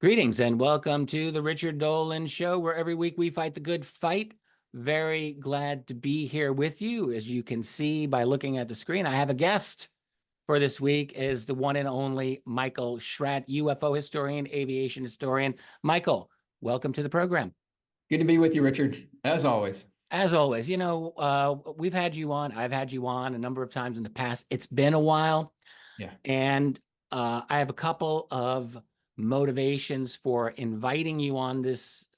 Greetings and welcome to the Richard Dolan Show, where every week we fight the good fight. Very glad to be here with you. As you can see by looking at the screen, I have a guest for this week is the one and only Michael Schratt, UFO historian, aviation historian. Michael, welcome to the program. Good to be with you, Richard, as always. As always, we've had you on. I've had you on a number of times in the past. It's been a while. Yeah. And I have a couple of motivations for inviting you on this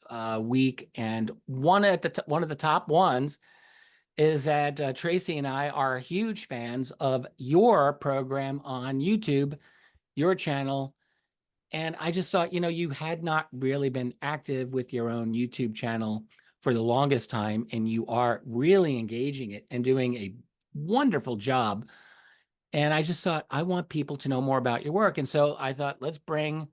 week, and one of the top ones is that Tracy and I are huge fans of your program on YouTube, your channel, and I just thought, you had not really been active with your own YouTube channel for the longest time, and you are really engaging it and doing a wonderful job. And I just thought, I want people to know more about your work. And so I thought, let's bring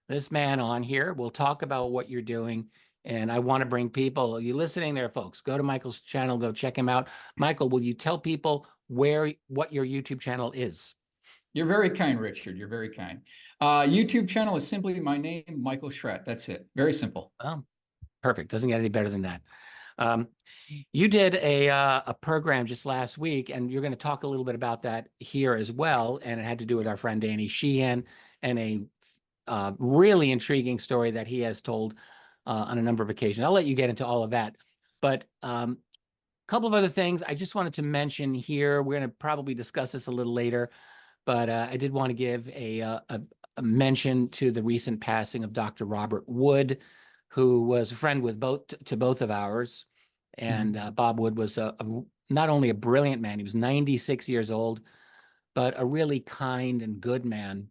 this man on here. We'll talk about what you're doing. And I want to bring people, are you listening there, folks? Go to Michael's channel, go check him out. Michael, will you tell people what your YouTube channel is? You're very kind, Richard. You're very kind. YouTube channel is simply my name, Michael Schratt. That's it. Very simple. Oh, perfect. Doesn't get any better than that. You did a program just last week, and you're going to talk a little bit about that here as well. And it had to do with our friend Danny Sheehan and a really intriguing story that he has told on a number of occasions. I'll let you get into all of that. But a couple of other things I just wanted to mention here. We're going to probably discuss this a little later, but I did want to give a mention to the recent passing of Dr. Robert Wood, who was a friend with both of ours. And Bob Wood was not only a brilliant man, he was 96 years old, but a really kind and good man.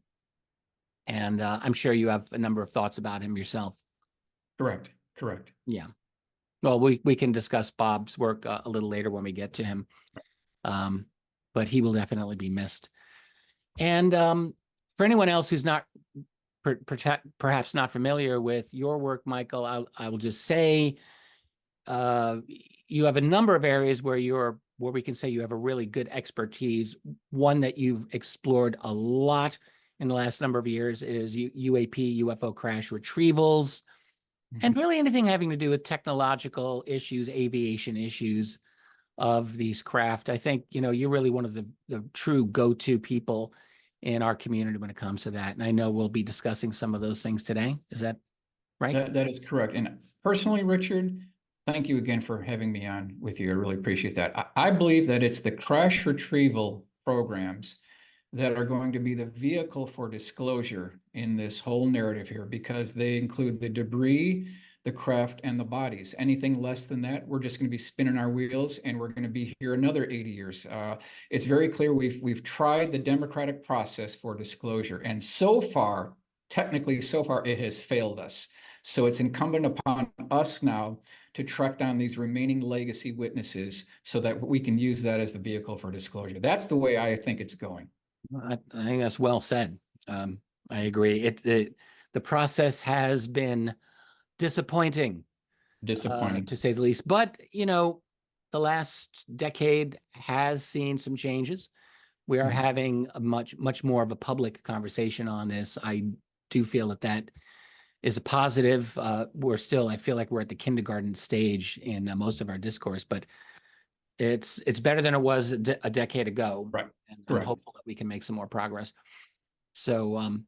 And I'm sure you have a number of thoughts about him yourself. Correct. Yeah. Well, we can discuss Bob's work a little later when we get to him. But he will definitely be missed. And for anyone else who's not perhaps not familiar with your work, Michael, I will just say you have a number of areas where we can say you have a really good expertise. One that you've explored a lot in the last number of years is UAP, UFO crash retrievals, and really anything having to do with technological issues, aviation issues of these craft. I think, you're really one of the true go-to people in our community when it comes to that. And I know we'll be discussing some of those things today. Is that right? That is correct. And personally, Richard, thank you again for having me on with you. I really appreciate that. I believe that it's the crash retrieval programs that are going to be the vehicle for disclosure in this whole narrative here, because they include the debris, the craft, and the bodies. Anything less than that, we're just going to be spinning our wheels, and we're going to be here another 80 years. It's very clear we've tried the democratic process for disclosure, and so far, technically, it has failed us. So it's incumbent upon us now to track down these remaining legacy witnesses so that we can use that as the vehicle for disclosure. That's the way I think it's going. I think that's well said. I agree. The process has been disappointing, to say the least. But, the last decade has seen some changes. We are having a much more of a public conversation on this. I do feel that is a positive. I feel like we're at the kindergarten stage in most of our discourse, but it's better than it was a decade ago. Right. And I'm hopeful that we can make some more progress. So,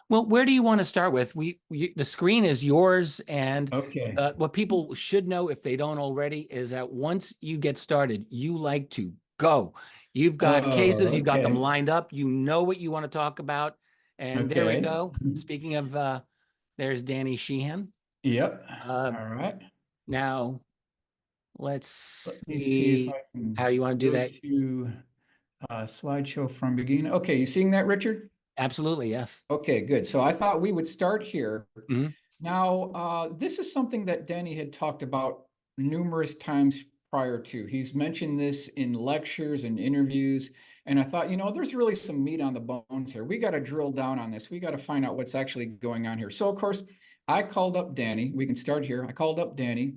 well, where do you want to start with? The screen is yours, and okay. What people should know, if they don't already, is that once you get started, you like to go. You've got cases, you've got them lined up, you know what you want to talk about, and there we go. Speaking of, there's Danny Sheehan. Yep. All right. Now, let's see if I can how you want to do that. To slideshow from beginning. Okay, you seeing that, Richard? Absolutely, yes. Okay, good. So I thought we would start here. Now, this is something that Danny had talked about numerous times prior to. He's mentioned this in lectures and interviews, and I thought, there's really some meat on the bones here. We got to drill down on this. We got to find out what's actually going on here. So, of course, I called up Danny. We can start here. I called up Danny,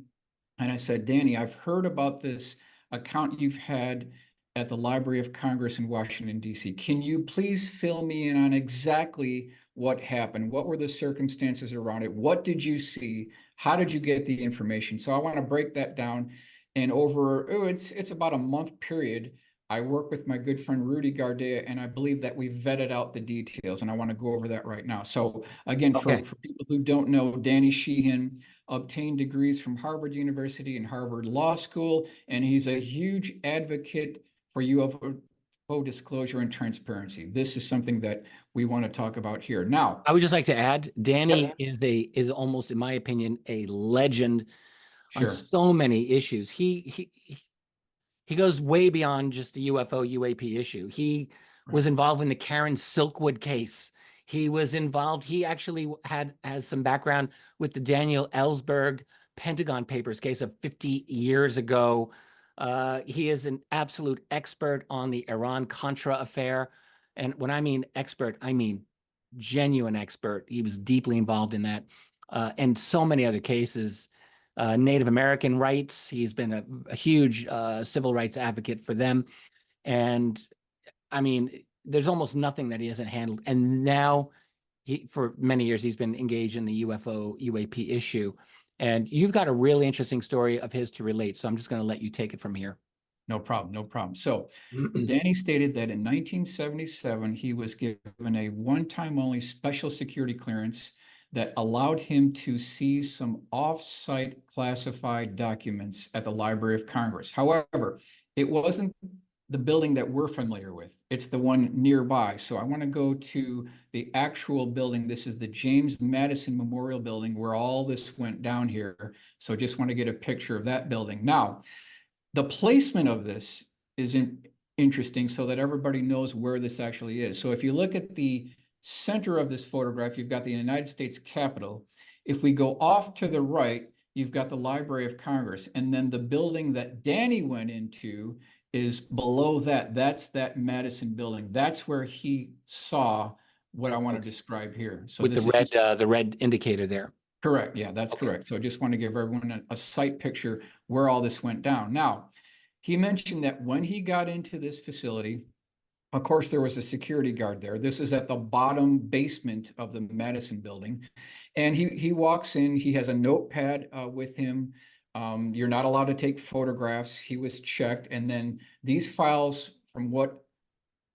and I said, Danny, I've heard about this account you've had at the Library of Congress in Washington, D.C. Can you please fill me in on exactly what happened, what were the circumstances around it, what did you see, how did you get the information? So I want to break that down. And over, it's about a month period, I work with my good friend Rudy Gardea, and I believe that we vetted out the details, and I want to go over that right now. So again, Okay. for people who don't know, Danny Sheehan obtained degrees from Harvard University and Harvard Law School, and he's a huge advocate for UFO disclosure and transparency. This is something that we want to talk about here. Now, I would just like to add, Danny yep, is almost, in my opinion, a legend on sure, so many issues. He goes way beyond just the UFO UAP issue. He right. was involved in the Karen Silkwood case. He was involved. He actually has some background with the Daniel Ellsberg Pentagon Papers case of 50 years ago. He is an absolute expert on the Iran-Contra affair. And when I mean expert, I mean genuine expert. He was deeply involved in that, and so many other cases. Native American rights. He's been a huge civil rights advocate for them. And I mean, there's almost nothing that he hasn't handled. And now for many years, he's been engaged in the UFO UAP issue. And you've got a really interesting story of his to relate. So I'm just going to let you take it from here. No problem, no problem. So Danny stated that in 1977, he was given a one-time only special security clearance that allowed him to see some off-site classified documents at the Library of Congress. However, it wasn't the building that we're familiar with. It's the one nearby. So I want to go to the actual building. This is the James Madison Memorial Building where all this went down here. So just want to get a picture of that building. Now, the placement of this is interesting so that everybody knows where this actually is. So if you look at the center of this photograph, you've got the United States Capitol. If we go off to the right, you've got the Library of Congress. And then the building that Danny went into is below that. That's that Madison building. That's where he saw what I want to describe here. So With this is the red indicator there. correct. Yeah, that's correct. So I just want to give everyone a sight picture where all this went down. Now, he mentioned that when he got into this facility, of course, there was a security guard there. This is at the bottom basement of the Madison building. And he walks in, he has a notepad with him. You're not allowed to take photographs. He was checked. And then these files, from what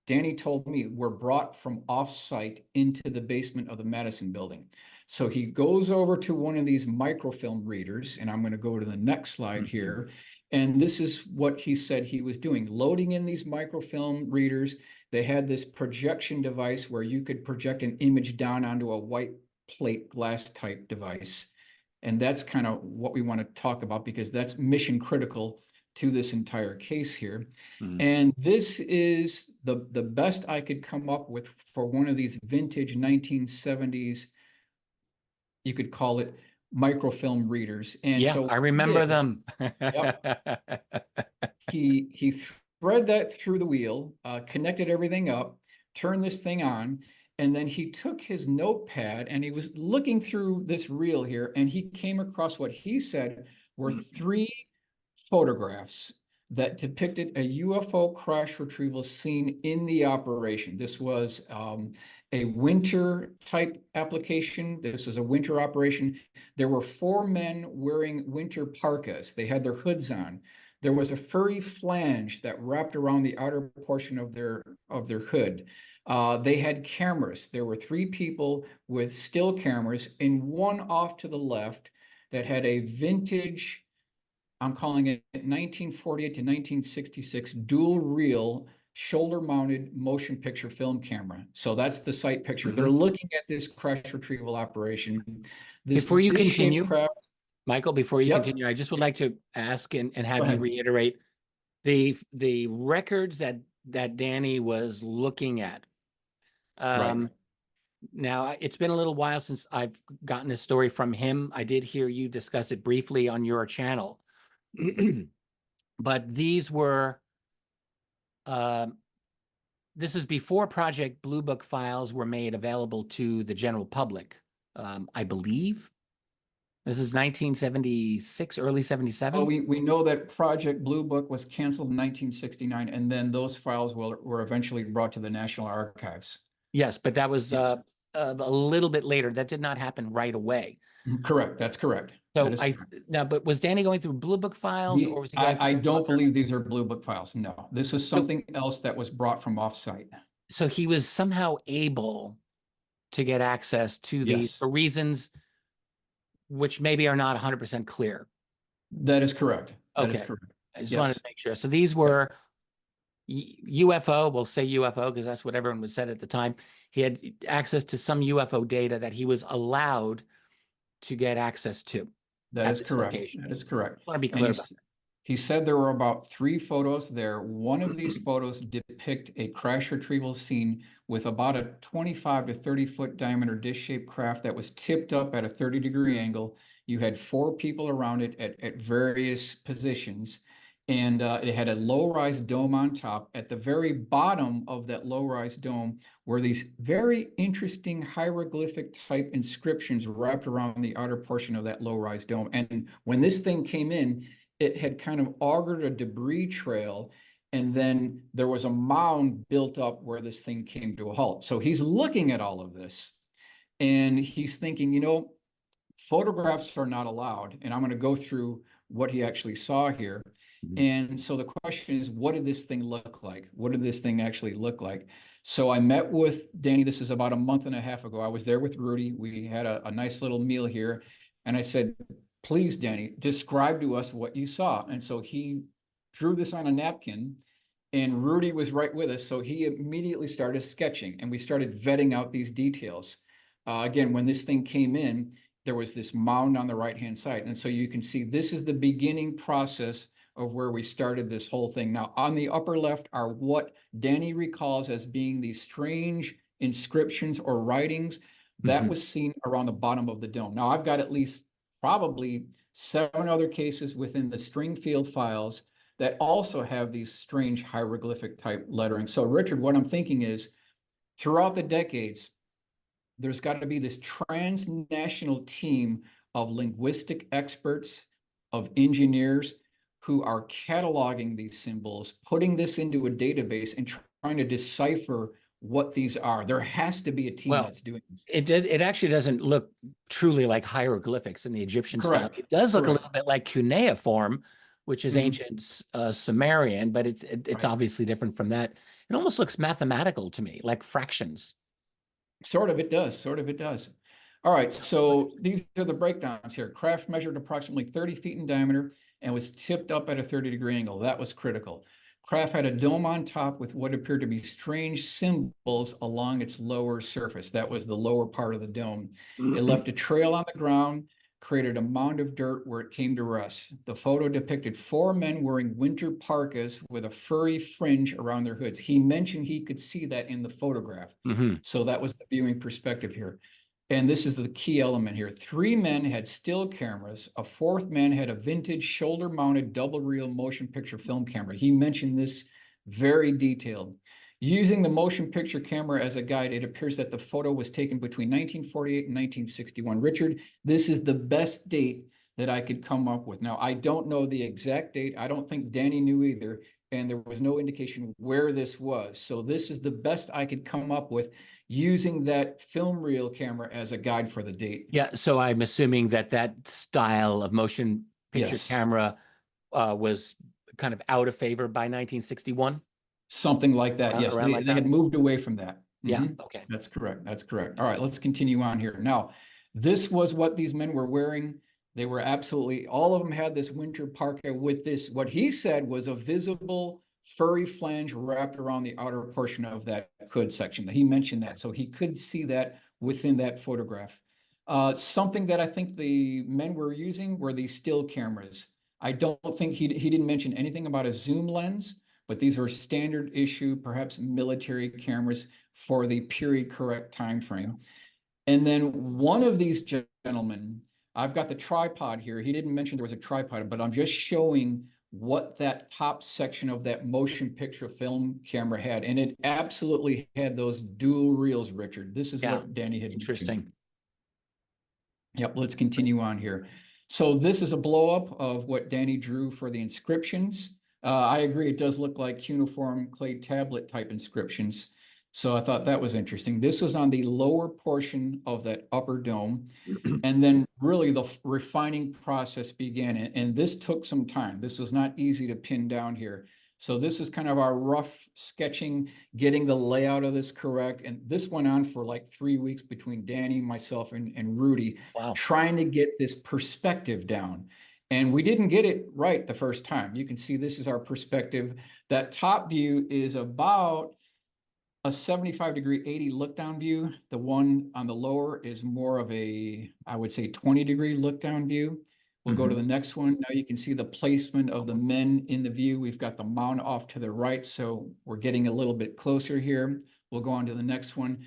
Danny told me, were brought from off-site into the basement of the Madison building. So he goes over to one of these microfilm readers, and I'm going to go to the next slide here. And this is what he said he was doing, loading in these microfilm readers. They had this projection device where you could project an image down onto a white plate glass type device. And that's kind of what we want to talk about because that's mission critical to this entire case here. And this is the best I could come up with for one of these vintage 1970s, you could call it microfilm readers. And Yeah, so I remember them. yep, he thread that through the wheel, connected everything up, turned this thing on, and then he took his notepad and he was looking through this reel here, and he came across what he said were 3 photographs that depicted a UFO crash retrieval scene in the operation. This was a winter type application. This is a winter operation. There were 4 men wearing winter parkas. They had their hoods on. There was a furry flange that wrapped around the outer portion of their hood. They had cameras. There were 3 people with still cameras, and one off to the left that had a vintage, I'm calling it 1948 to 1966 dual reel shoulder mounted motion picture film camera. So that's the sight picture. They're looking at this crash retrieval operation. This Before you dish-shaped continue, craft. Michael, before you Yep. continue, I just would like to ask and Go have you ahead. reiterate the records that Danny was looking at. Right. Now, it's been a little while since I've gotten a story from him. I did hear you discuss it briefly on your channel. But these were, this is before Project Blue Book files were made available to the general public, I believe. This is 1976, early 77. Oh, we know that Project Blue Book was canceled in 1969, and then those files were eventually brought to the National Archives. Yes, but that was Yes. a little bit later. That did not happen right away. Correct. That's correct. That So is correct. now, but was Danny going through Blue Book files, or was he going I through don't other? believe these are Blue Book files. No, this is So, something else that was brought from offsite. so he was somehow able to get access to these Yes, for reasons which maybe are not 100% clear. that is correct. That is Okay. correct. I just wanted to Yes. make sure. So these Yep. were UFO, we'll say UFO because that's what everyone would said at the time. He had access to some UFO data that he was allowed to get access to That at is this correct. location. That is correct. I want to be And clear about that. he said there were about 3 photos there. One of these photos depict a crash retrieval scene with about a 25 to 30 foot diameter dish-shaped craft that was tipped up at a 30-degree angle. You had 4 people around it at various positions, and it had a low-rise dome on top. At the very bottom of that low-rise dome were these very interesting hieroglyphic type inscriptions wrapped around the outer portion of that low-rise dome. And when this thing came in, it had kind of augured a debris trail, and then there was a mound built up where this thing came to a halt. So he's looking at all of this, and he's thinking, photographs are not allowed, and I'm going to go through what he actually saw here. And so the question is, what did this thing look like? What did this thing actually look like? So I met with Danny. This is about a month and a half ago. I was there with Rudy. We had a nice little meal here. And I said, please, Danny, describe to us what you saw. And so he drew this on a napkin, and Rudy was right with us. So he immediately started sketching, and we started vetting out these details. Again, when this thing came in, there was this mound on the right-hand side. And so you can see this is the beginning process of where we started this whole thing. Now, on the upper left are what Danny recalls as being these strange inscriptions or writings that was seen around the bottom of the dome. Now, I've got at least probably 7 other cases within the Stringfield files that also have these strange hieroglyphic type lettering. So, Richard, what I'm thinking is, throughout the decades, there's got to be this transnational team of linguistic experts, of engineers who are cataloging these symbols, putting this into a database and trying to decipher what these are. There has to be a team that's doing this. It actually doesn't look truly like hieroglyphics in the Egyptian style. Correct. It does look a Correct. little bit like cuneiform, which is ancient Sumerian, but it's Right. obviously different from that. It almost looks mathematical to me, like fractions. Sort of it does. Sort of it does. All right, so these are the breakdowns here. Craft measured approximately 30 feet in diameter and was tipped up at a 30-degree angle. That was critical. Craft had a dome on top with what appeared to be strange symbols along its lower surface. That was the lower part of the dome. It left a trail on the ground, created a mound of dirt where it came to rest. The photo depicted 4 men wearing winter parkas with a furry fringe around their hoods. He mentioned he could see that in the photograph. So that was the viewing perspective here. And this is the key element here. 3 men had still cameras. A 4th man had a vintage shoulder-mounted double-reel motion picture film camera. He mentioned this very detailed. Using the motion picture camera as a guide, it appears that the photo was taken between 1948 and 1961. Richard, this is the best date that I could come up with. Now, I don't know the exact date. I don't think Danny knew either, and there was no indication where this was. So this is the best I could come up with, using that film reel camera as a guide for the date. Yeah, so I'm assuming that style of motion picture Yes. camera was kind of out of favor by 1961. Something like that. Yes, Around like they had that. moved away from that. Yeah. Okay. That's correct. That's correct. All right, let's continue on here. Now, this was what these men were wearing. They were absolutely, all of them had this winter parka with this, what he said was a visible furry flange wrapped around the outer portion of that hood section. He mentioned that, so he could see that within that photograph. Something that I think the men were using were these still cameras. I don't think he didn't mention anything about a zoom lens, but these are standard issue, perhaps military cameras for the period correct time frame. And then one of these gentlemen, I've got the tripod here. He didn't mention there was a tripod, but I'm just showing what that top section of that motion picture film camera had. And it absolutely had those dual reels, Richard. This is what Danny had Interesting. mentioned. Yep, let's continue on here. So this is a blow up of what Danny drew for the inscriptions. I agree, it does look like cuneiform clay tablet type inscriptions. So I thought that was interesting. This was on the lower portion of that upper dome. And then really the refining process began. And this took some time. This was not easy to pin down here. So this is kind of our rough sketching, getting the layout of this correct. And this went on for like 3 weeks between Danny, myself, and Rudy, Wow. trying to get this perspective down. And we didn't get it right the first time. You can see this is our perspective. That top view is about a 75-degree 80 look down view. The one on the lower is more of a, I would say, 20-degree look down view. We'll go to the next one. Now you can see the placement of the men in the view. We've got the mount off to the right, so we're getting a little bit closer here. We'll go on to the next one.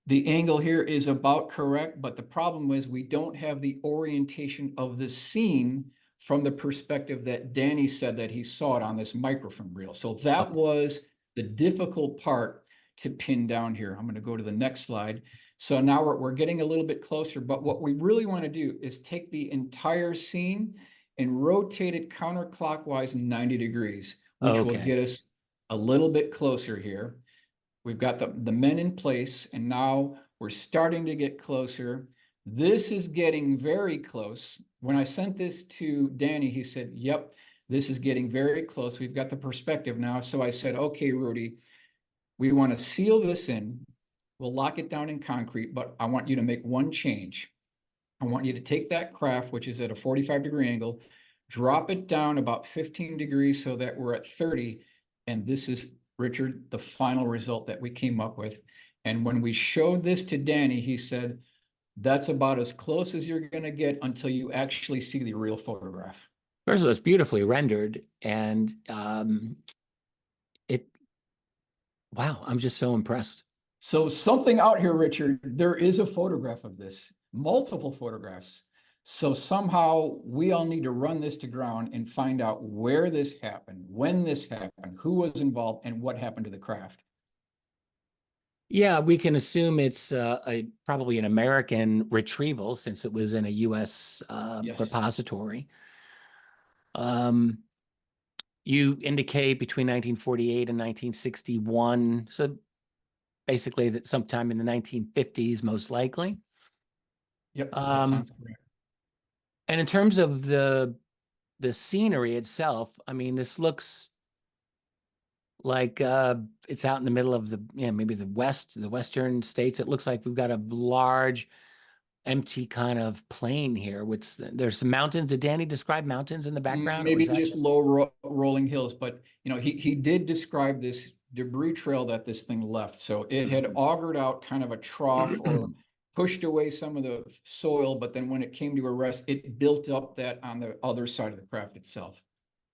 The angle here is about correct, but the problem is we don't have the orientation of the scene from the perspective that Danny said that he saw it on this microfilm reel. So that was the difficult part to pin down here. I'm going to go to the next slide. So now we're getting a little bit closer, but what we really want to do is take the entire scene and rotate it counterclockwise 90 degrees, which will get us a little bit closer here. We've got the men in place, and now we're starting to get closer. This is getting very close. When I sent this to Danny, he said, yep, this is getting very close. We've got the perspective now. So I said, okay, Rudy, we want to seal this in. We'll lock it down in concrete, but I want you to make one change. I want you to take that craft, which is at a 45-degree angle, drop it down about 15 degrees so that we're at 30. And this is, Richard, the final result that we came up with. And when we showed this to Danny, he said, that's about as close as you're going to get until you actually see the real photograph. First of all, it's beautifully rendered, and wow, I'm just so impressed. So something out here, Richard, there is a photograph of this, multiple photographs. So somehow we all need to run this to ground and find out where this happened, when this happened, who was involved, and what happened to the craft. Yeah, we can assume it's probably an American retrieval since it was in a U.S. Yes. repository. You indicate between 1948 and 1961, so basically that sometime in the 1950s, most likely. Yep, that sounds correct. And in terms of the scenery itself, I mean, this looks like it's out in the middle of maybe the western states. It looks like we've got a large empty kind of plain here, which there's some mountains. Did Danny describe mountains in the background? Maybe just low rolling hills, but you know, he did describe this debris trail that this thing left. So it had augured out kind of a trough or pushed away some of the soil, but then when it came to a rest, it built up that on the other side of the craft itself.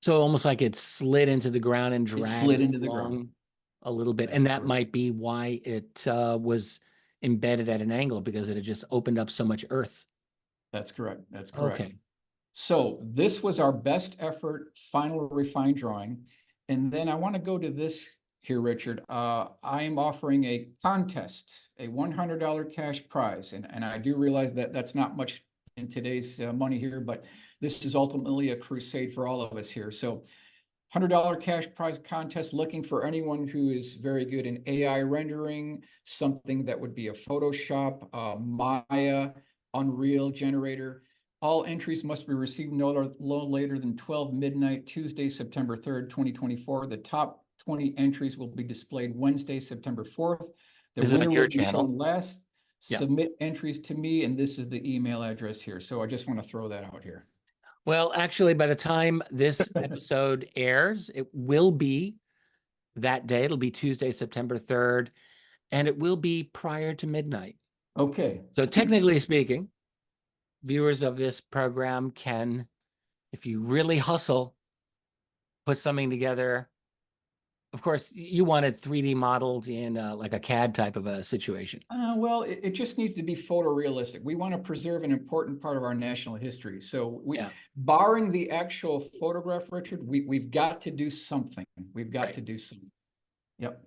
So almost like it slid into the ground and dragged slid into the ground a little bit. And that might be why it was embedded at an angle, because it had just opened up so much earth. That's correct. That's correct. Okay. So this was our best effort, final refined drawing. And then I want to go to this here, Richard. I am offering a contest, a $100 cash prize. And I do realize that that's not much in today's money here, but this is ultimately a crusade for all of us here. So $100 cash prize contest, looking for anyone who is very good in AI rendering, something that would be a Photoshop, Maya, Unreal generator. All entries must be received no later than 12 midnight, Tuesday, September 3rd, 2024. The top 20 entries will be displayed Wednesday, September 4th. The winner will be shown last. Yeah. Submit entries to me, and this is the email address here. So I just want to throw that out here. Well, actually, by the time this episode airs, it will be that day. It'll be Tuesday, September 3rd, and it will be prior to midnight. Okay. So technically speaking, viewers of this program can, if you really hustle, put something together. Of course, you want it 3D modeled in like a CAD type of a situation. Well, it just needs to be photorealistic. We want to preserve an important part of our national history. So barring the actual photograph, Richard, we've got to do something. We've got to do something. Yep.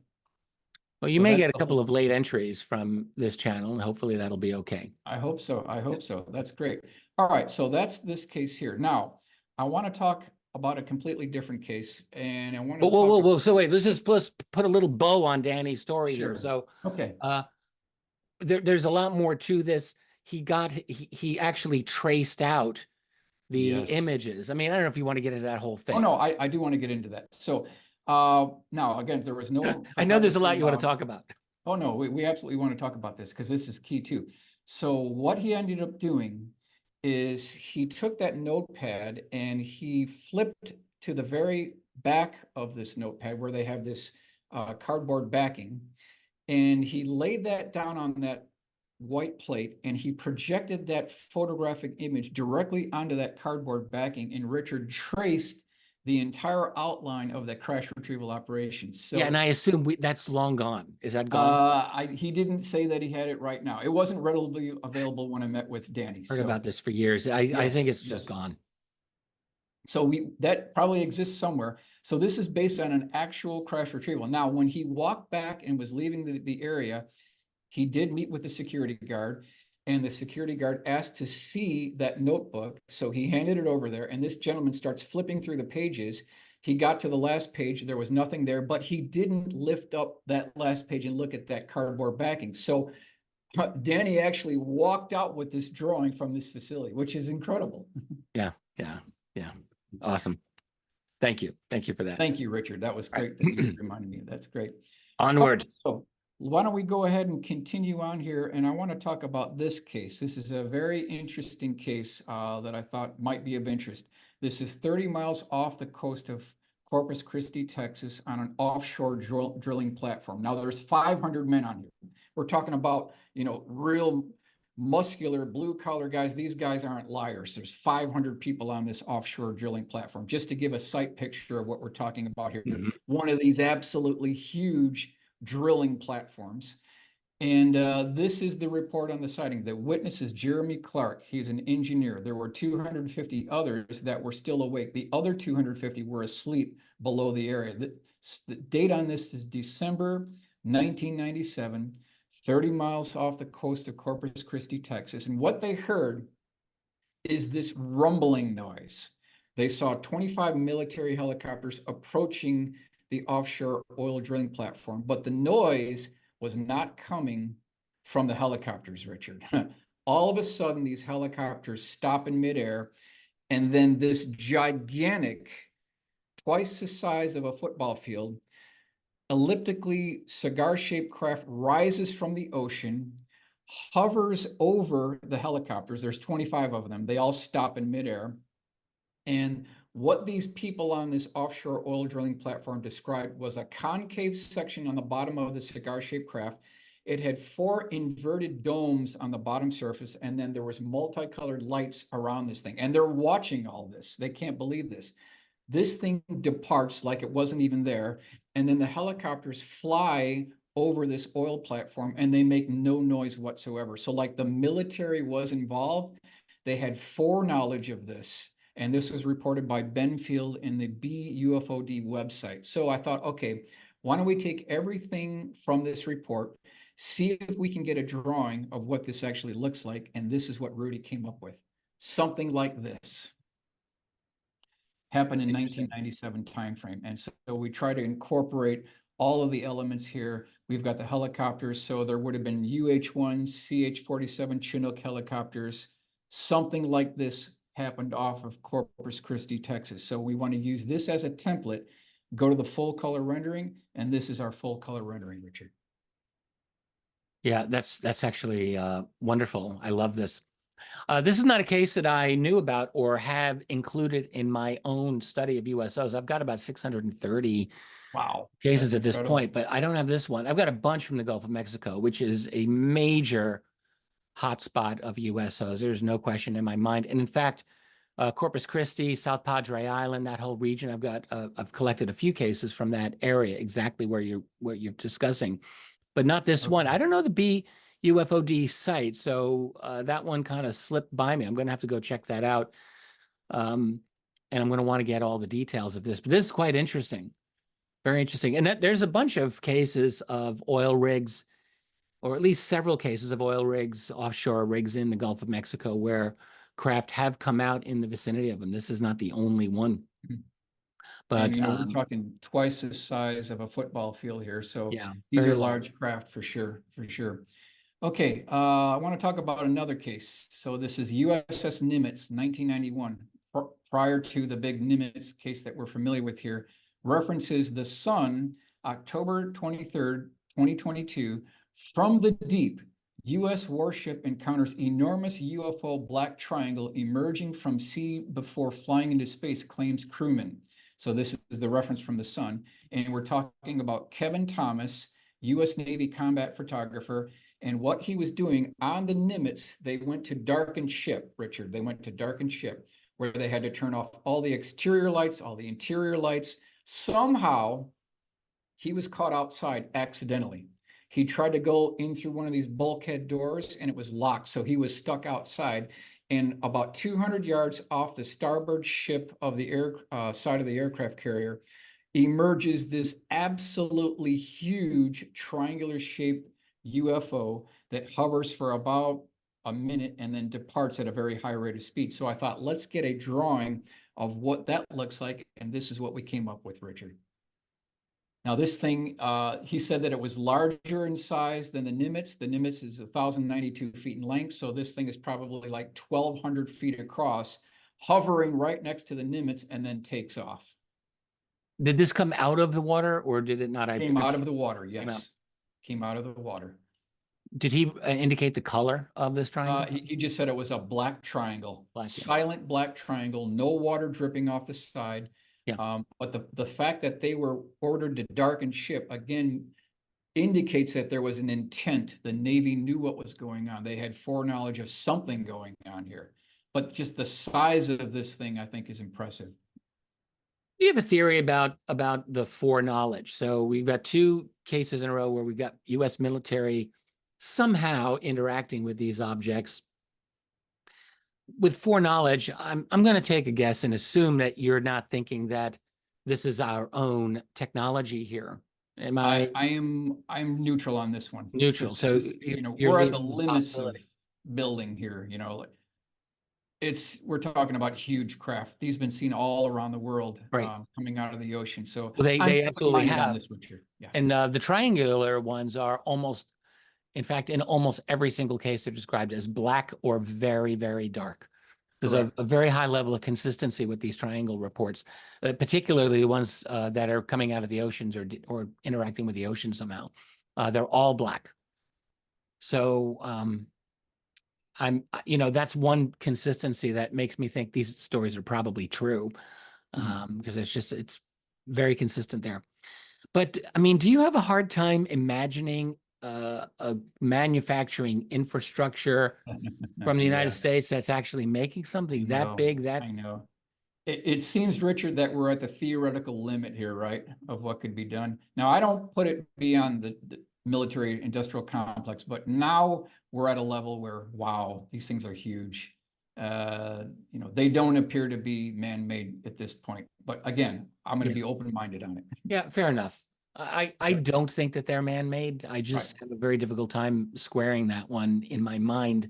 Well, you may get a couple of late entries from this channel, and hopefully that'll be okay. I hope so. I hope so. That's great. All right. So that's this case here. Now, I want to talk about a completely different case, and I want to Whoa, whoa, talk whoa, about. whoa. So wait, let's put a little bow on Danny's story here. Sure. So Okay. there's a lot more to this. He actually traced out the Yes. images. I mean, I don't know if you want to get into that whole Oh, thing. no, I do want to get into that. So now, again, there was no I know there's a photography lot you want to allowed. talk about. Oh, no, we absolutely want to talk about this because this is key too. So what he ended up doing is he took that notepad and he flipped to the very back of this notepad where they have this cardboard backing, and he laid that down on that white plate and he projected that photographic image directly onto that cardboard backing, and Richard traced the entire outline of that crash retrieval operation. Yeah, So and I assume that's long gone. Is that gone? he didn't say that he had it right now. It wasn't readily available when I met with Danny. Heard So about this for years. I think yes, it's just yes. gone. So that probably exists somewhere. So this is based on an actual crash retrieval. Now, when he walked back and was leaving the area, he did meet with the security guard, and the security guard asked to see that notebook. So he handed it over there, and this gentleman starts flipping through the pages. He got to the last page. There was nothing there, but he didn't lift up that last page and look at that cardboard backing. So Danny actually walked out with this drawing from this facility, which is incredible. Yeah, yeah, yeah. Awesome. Thank you. Thank you for that. Thank you, Richard. That was great that you reminded me. That's great. Onward. So why don't we go ahead and continue on here? And I want to talk about this case. This is a very interesting case that I thought might be of interest. This is 30 miles off the coast of Corpus Christi, Texas, on an offshore drilling platform. Now there's 500 men on here. We're talking about, real muscular blue collar guys. These guys aren't liars. There's 500 people on this offshore drilling platform, just to give a sight picture of what we're talking about here. Mhm. One of these absolutely huge drilling platforms. And this is the report on the sighting. The witness is Jeremy Clark. He's an engineer. There were 250 others that were still awake. The other 250 were asleep below the area. The date on this is December 1997, 30 miles off the coast of Corpus Christi, Texas. And what they heard is this rumbling noise. They saw 25 military helicopters approaching the offshore oil drilling platform, but the noise was not coming from the helicopters, Richard. All of a sudden, these helicopters stop in midair, and then this gigantic, twice the size of a football field, elliptically cigar-shaped craft rises from the ocean, hovers over the helicopters. There's 25 of them. They all stop in midair. And what these people on this offshore oil drilling platform described was a concave section on the bottom of the cigar-shaped craft. It had 4 inverted domes on the bottom surface, and then there was multicolored lights around this thing. And they're watching all this. They can't believe this. This thing departs like it wasn't even there, and then the helicopters fly over this oil platform, and they make no noise whatsoever. So like the military was involved, they had foreknowledge of this. And this was reported by Benfield in the BUFOD website. So I thought, okay, why don't we take everything from this report, see if we can get a drawing of what this actually looks like. And this is what Rudy came up with. Something like this happened in 1997 timeframe. And so we try to incorporate all of the elements here. We've got the helicopters. So there would have been UH-1, CH-47 Chinook helicopters. Something like this happened off of Corpus Christi, Texas. So we want to use this as a template, go to the full color rendering, and this is our full color rendering, Richard. Yeah, that's actually wonderful. I love this. This is not a case that I knew about or have included in my own study of USOs. I've got about 630 cases at this point, but I don't have this one. I've got a bunch from the Gulf of Mexico, which is a major hotspot of USOs. There's no question in my mind. And in fact, Corpus Christi, South Padre Island, that whole region, I've collected a few cases from that area, exactly where you're discussing, but not this one. I don't know the BUFOD site, so that one kind of slipped by me. I'm going to have to go check that out, and I'm going to want to get all the details of this. But this is quite interesting, very interesting. And there's a bunch of cases of oil rigs, or at least several cases of oil rigs, offshore rigs in the Gulf of Mexico, where craft have come out in the vicinity of them. This is not the only one. But And, we're talking twice the size of a football field here. So yeah, these very are large craft for sure, for sure. Okay, I want to talk about another case. So this is USS Nimitz, 1991, prior to the big Nimitz case that we're familiar with here, references the sun, October 23rd, 2022, from the deep. U.S. warship encounters enormous UFO black triangle emerging from sea before flying into space, claims crewman. So this is the reference from the sun. And we're talking about Kevin Thomas, U.S. Navy combat photographer. And what he was doing on the Nimitz, they went to darkened ship, Richard. They went to darkened ship where they had to turn off all the exterior lights, all the interior lights. Somehow he was caught outside accidentally. He tried to go in through one of these bulkhead doors and it was locked. So he was stuck outside. And about 200 yards off the starboard ship of the side of the aircraft carrier emerges this absolutely huge triangular shaped UFO that hovers for about a minute and then departs at a very high rate of speed. So I thought, let's get a drawing of what that looks like. And this is what we came up with, Richard. Now this thing, he said that it was larger in size than the Nimitz. The Nimitz is 1,092 feet in length. So this thing is probably like 1,200 feet across, hovering right next to the Nimitz and then takes off. Did this come out of the water or did it not? Came out of the water, yes. Came out of the water. Did he indicate the color of this triangle? He just said it was a black triangle, Black, silent black triangle, no water dripping off the side. Yeah. But the fact that they were ordered to darken ship, again, indicates that there was an intent. The Navy knew what was going on. They had foreknowledge of something going on here. But just the size of this thing, I think, is impressive. Do you have a theory about the foreknowledge? So we've got two cases in a row where we've got U.S. military somehow interacting with these objects. With foreknowledge, I'm going to take a guess and assume that you're not thinking that this is our own technology here. Am I? I'm neutral on this one. Neutral. So we're at the limits of building here. We're talking about huge craft. These have been seen all around the world, right, coming out of the ocean. So well, they absolutely have. This one here. Yeah. And the triangular ones are almost, in fact, in almost every single case, they're described as black or very, very dark. There's a very high level of consistency with these triangle reports, particularly the ones that are coming out of the oceans or interacting with the ocean somehow. They're all black. So that's one consistency that makes me think these stories are probably true, because it's very consistent there. But I mean, do you have a hard time imagining a manufacturing infrastructure from the United States that's actually making something that big? I know. It seems, Richard, that we're at the theoretical limit here, right, of what could be done. Now, I don't put it beyond the military industrial complex, but now we're at a level where, wow, these things are huge. They don't appear to be man-made at this point. But again, I'm going to be open-minded on it. Yeah, fair enough. I don't think that they're man-made. I just have a very difficult time squaring that one in my mind.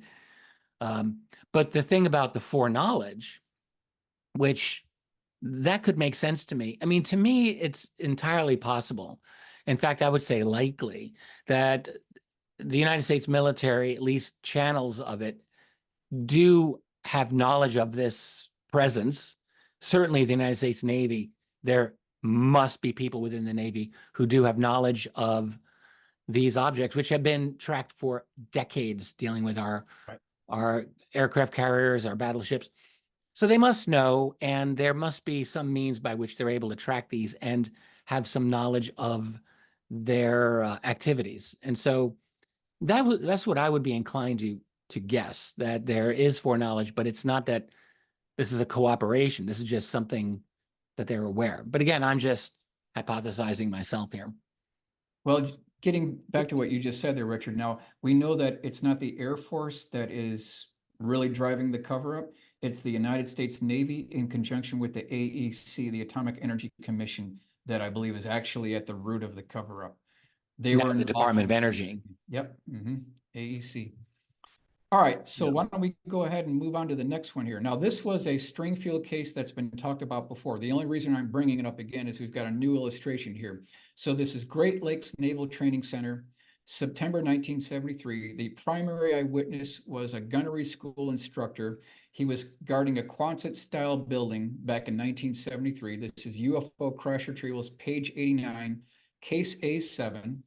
But the thing about the foreknowledge, which that could make sense to me. I mean, to me, it's entirely possible. In fact, I would say likely that the United States military, at least channels of it, do have knowledge of this presence. Certainly the United States Navy, there must be people within the Navy who do have knowledge of these objects, which have been tracked for decades, dealing with our aircraft carriers, our battleships. So they must know, and there must be some means by which they're able to track these and have some knowledge of their activities. And so that's what I would be inclined to guess, that there is foreknowledge, but it's not that this is a cooperation. This is just something that they're aware. But again, I'm just hypothesizing myself here. Well, getting back to what you just said there, Richard, now we know that it's not the Air Force that is really driving the cover-up. It's the United States Navy in conjunction with the AEC, the Atomic Energy Commission, that I believe is actually at the root of the cover-up. They were the Department of Energy. Yep. AEC. All right, so Yeah. why don't we go ahead and move on to the next one here. Now, this was a Stringfield case that's been talked about before. The only reason I'm bringing it up again is we've got a new illustration here. So this is Great Lakes Naval Training Center, September 1973. The primary eyewitness was a gunnery school instructor. He was guarding a Quonset-style building back in 1973. This is UFO crash retrievals, page 89, case A7.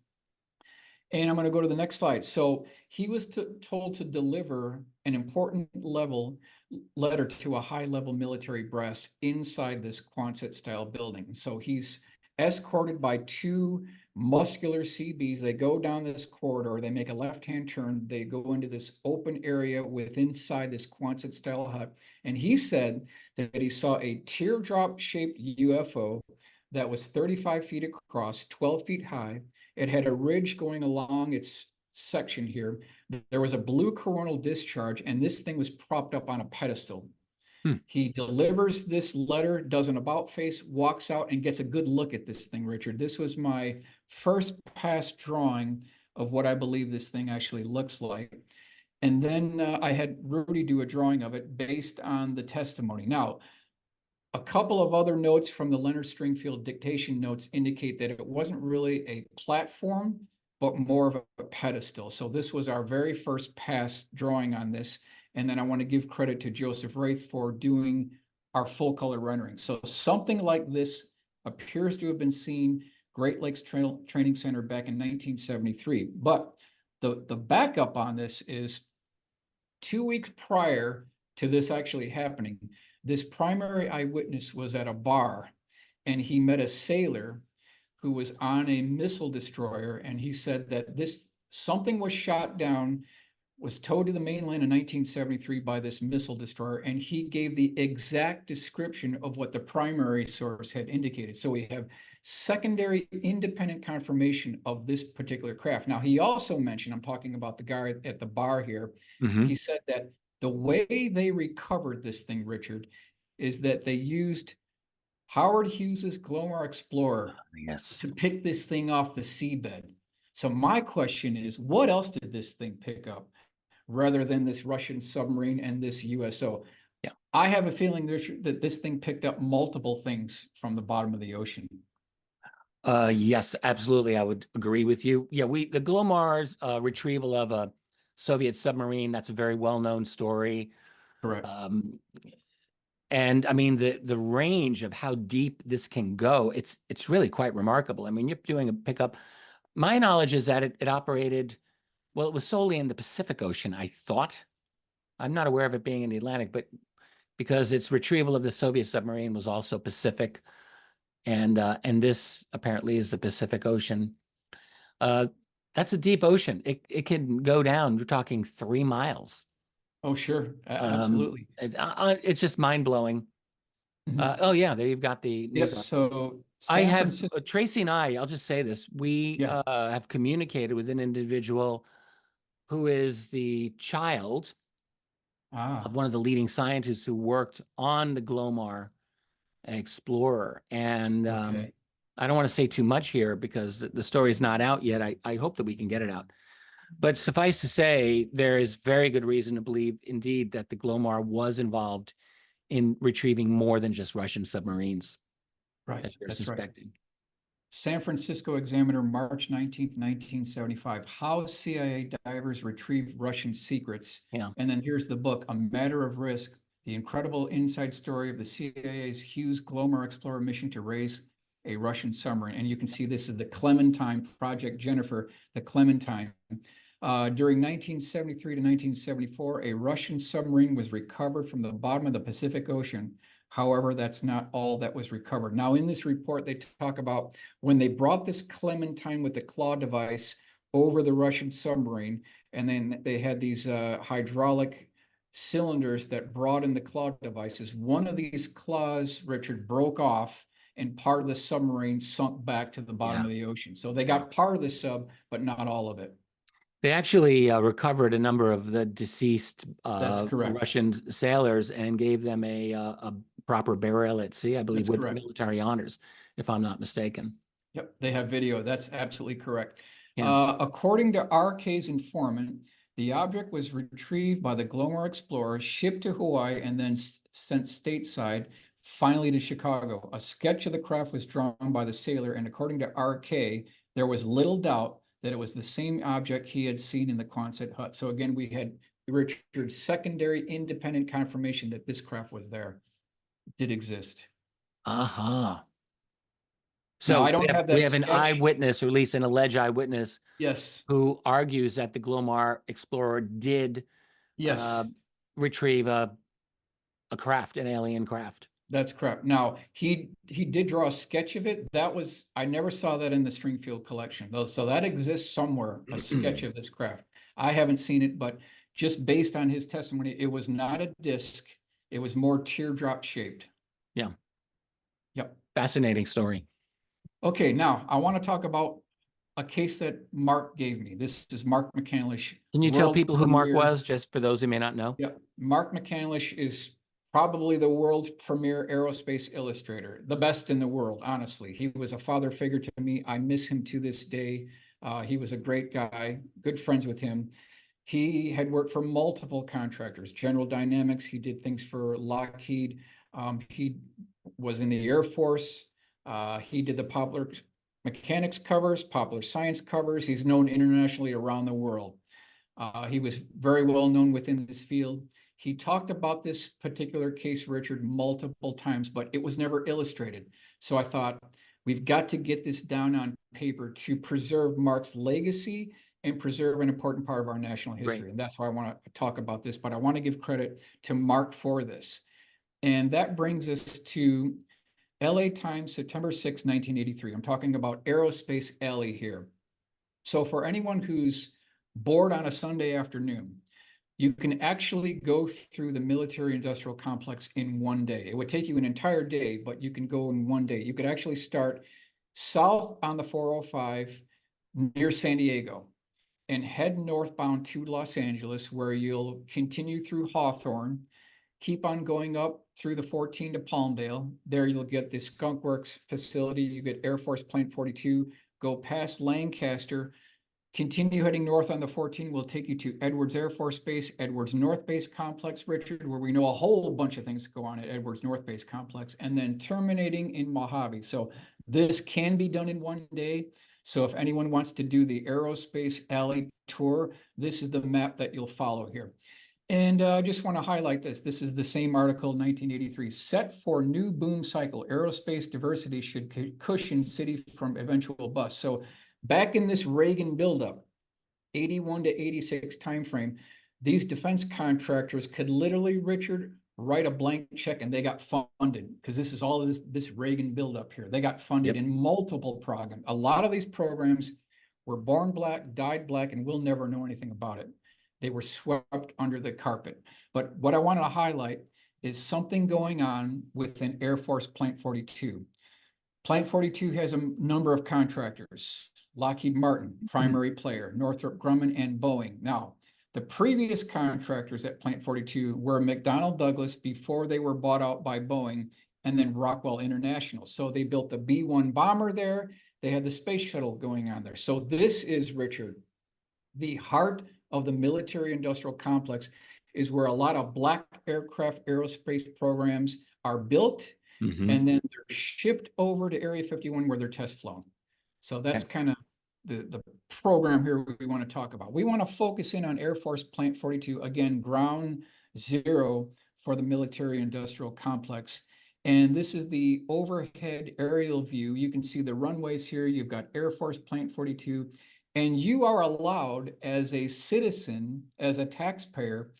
And I'm going to go to the next slide. So he was told to deliver an important letter to a high-level military brass inside this Quonset-style building. So he's escorted by two muscular CBs. They go down this corridor. They make a left-hand turn. They go into this open area inside this Quonset-style hut. And he said that he saw a teardrop-shaped UFO that was 35 feet across, 12 feet high. It had a ridge going along its section here. There was a blue coronal discharge, and this thing was propped up on a pedestal. He delivers this letter, does an about face, walks out, and gets a good look at this thing, Richard. This was my first pass drawing of what I believe this thing actually looks like. And then I had Rudy do a drawing of it based on the testimony. Now, a couple of other notes from the Leonard Stringfield dictation notes indicate that it wasn't really a platform, but more of a pedestal. So this was our very first pass drawing on this. And then I want to give credit to Joseph Wraith for doing our full color rendering. So something like this appears to have been seen Great Lakes Training Center back in 1973. But the backup on this is 2 weeks prior to this actually happening, this primary eyewitness was at a bar and he met a sailor who was on a missile destroyer. And he said that something was shot down, was towed to the mainland in 1973 by this missile destroyer. And he gave the exact description of what the primary source had indicated. So we have secondary independent confirmation of this particular craft. Now, he also mentioned, I'm talking about the guy at the bar here. He said that the way they recovered this thing, Richard, is that they used Howard Hughes's Glomar Explorer to pick this thing off the seabed. So my question is, what else did this thing pick up rather than this Russian submarine and this USO? Yeah. I have a feeling that this thing picked up multiple things from the bottom of the ocean. Yes, absolutely. I would agree with you. Yeah, the Glomar's retrieval of a Soviet submarine, that's a very well-known story. Correct. And I mean, the range of how deep this can go, it's really quite remarkable. I mean, you're doing a pickup. My knowledge is that it operated, well, it was solely in the Pacific Ocean, I thought. I'm not aware of it being in the Atlantic, but because its retrieval of the Soviet submarine was also Pacific, and this apparently is the Pacific Ocean. That's a deep ocean. It can go down. We're talking 3 miles. Oh, sure. Absolutely. It's just mind blowing. Oh yeah, there you've got the news. Yep. So I have Tracy and I'll just say this. We Yeah. have communicated with an individual who is the child of one of the leading scientists who worked on the Glomar Explorer. And I don't want to say too much here because the story is not out yet. I hope that we can get it out. But suffice to say, there is very good reason to believe, indeed, that the Glomar was involved in retrieving more than just Russian submarines. Right. As you're That's suspecting. Right. San Francisco Examiner, March 19th, 1975. How CIA divers retrieve Russian secrets. Yeah. And then here's the book, A Matter of Risk, the incredible inside story of the CIA's Hughes Glomar Explorer mission to raise a Russian submarine. And you can see this is the Clementine, Project Jennifer, the Clementine. During 1973 to 1974, a Russian submarine was recovered from the bottom of the Pacific Ocean. However, that's not all that was recovered. Now, in this report, they talk about when they brought this Clementine with the claw device over the Russian submarine, and then they had these hydraulic cylinders that brought in the claw devices. One of these claws, Richard, broke off, and part of the submarine sunk back to the bottom of the ocean. So they got part of the sub, but not all of it. They actually recovered a number of the deceased That's correct. Russian sailors and gave them a proper burial at sea, I believe, That's with correct. military honors, if I'm not mistaken. Yep, they have video. That's absolutely correct. Yeah. According to RK's informant, The object was retrieved by the Glomar Explorer, shipped to Hawaii, and then sent stateside, finally to Chicago. A sketch of the craft was drawn by the sailor, and according to RK, there was little doubt that it was the same object he had seen in the Quonset hut. So again, we had Richard's secondary independent confirmation that this craft was there, did exist. Uh-huh. Now, So I don't have we that have an sketch. eyewitness, or at least an alleged eyewitness, Yes, who argues that the Glomar Explorer did yes, retrieve a craft, an alien craft. that's correct. Now, he did draw a sketch of it. That was, I never saw that in the Stringfield collection, though. So that exists somewhere, a sketch of this craft. I haven't seen it, but just based on his testimony, it was not a disc. It was more teardrop shaped. Yeah. Yep. Fascinating story. Okay, now I want to talk about a case that Mark gave me. This is Mark McCandlish. Can you tell world's people who Mark premier- was, just for those who may not know? Yeah, Mark McCandlish is probably the world's premier aerospace illustrator, the best in the world, honestly. He was a father figure to me. I miss him to this day. He was a great guy, good friends with him. He had worked for multiple contractors, General Dynamics. He did things for Lockheed. He was in the Air Force. He did the Popular Mechanics covers, Popular Science covers. He's known internationally around the world. He was very well known within this field. He talked about this particular case, Richard, multiple times, but it was never illustrated. So I thought, we've got to get this down on paper to preserve Mark's legacy and preserve an important part of our national history. Right. And that's why I want to talk about this, but I want to give credit to Mark for this. And that brings us to LA Times, September 6, 1983. I'm talking about Aerospace Alley here. So for anyone who's bored on a Sunday afternoon, you can actually go through the military industrial complex in one day. It would take you an entire day, but you can go in one day. You could actually start south on the 405 near San Diego and head northbound to Los Angeles, where you'll continue through Hawthorne, keep on going up through the 14 to Palmdale. There you'll get the Skunk Works facility. You get Air Force Plant 42, go past Lancaster, continue heading north on the 14 will take you to Edwards Air Force Base, Edwards North Base Complex, Richard, where we know a whole bunch of things go on at Edwards North Base Complex, and then terminating in Mojave. So this can be done in one day. So if anyone wants to do the Aerospace Alley tour, this is the map that you'll follow here. And I just want to highlight this. This is the same article, 1983. Set for new boom cycle. Aerospace diversity should cushion city from eventual bust. So back in this Reagan buildup, 81 to 86 timeframe, these defense contractors could literally, Richard, write a blank check and they got funded, because this is all of this Reagan buildup here. They got funded in multiple programs. A lot of these programs were born black, died black, and we'll never know anything about it. They were swept under the carpet. But what I want to highlight is something going on within Air Force Plant 42. Plant 42 has a number of contractors. Lockheed Martin, primary player, Northrop Grumman, and Boeing. Now, the previous contractors at Plant 42 were McDonnell Douglas before they were bought out by Boeing, and then Rockwell International. So they built the B-1 bomber there. They had the space shuttle going on there. So this is, Richard, the heart of the military industrial complex, is where a lot of black aircraft aerospace programs are built, and then they're shipped over to Area 51 where they're test flown. So that's kind of the program here we want to talk about. We want to focus in on Air Force Plant 42, again, ground zero for the military industrial complex. And this is the overhead aerial view. You can see the runways here. You've got Air Force Plant 42. And you are allowed as a citizen, as a taxpayer,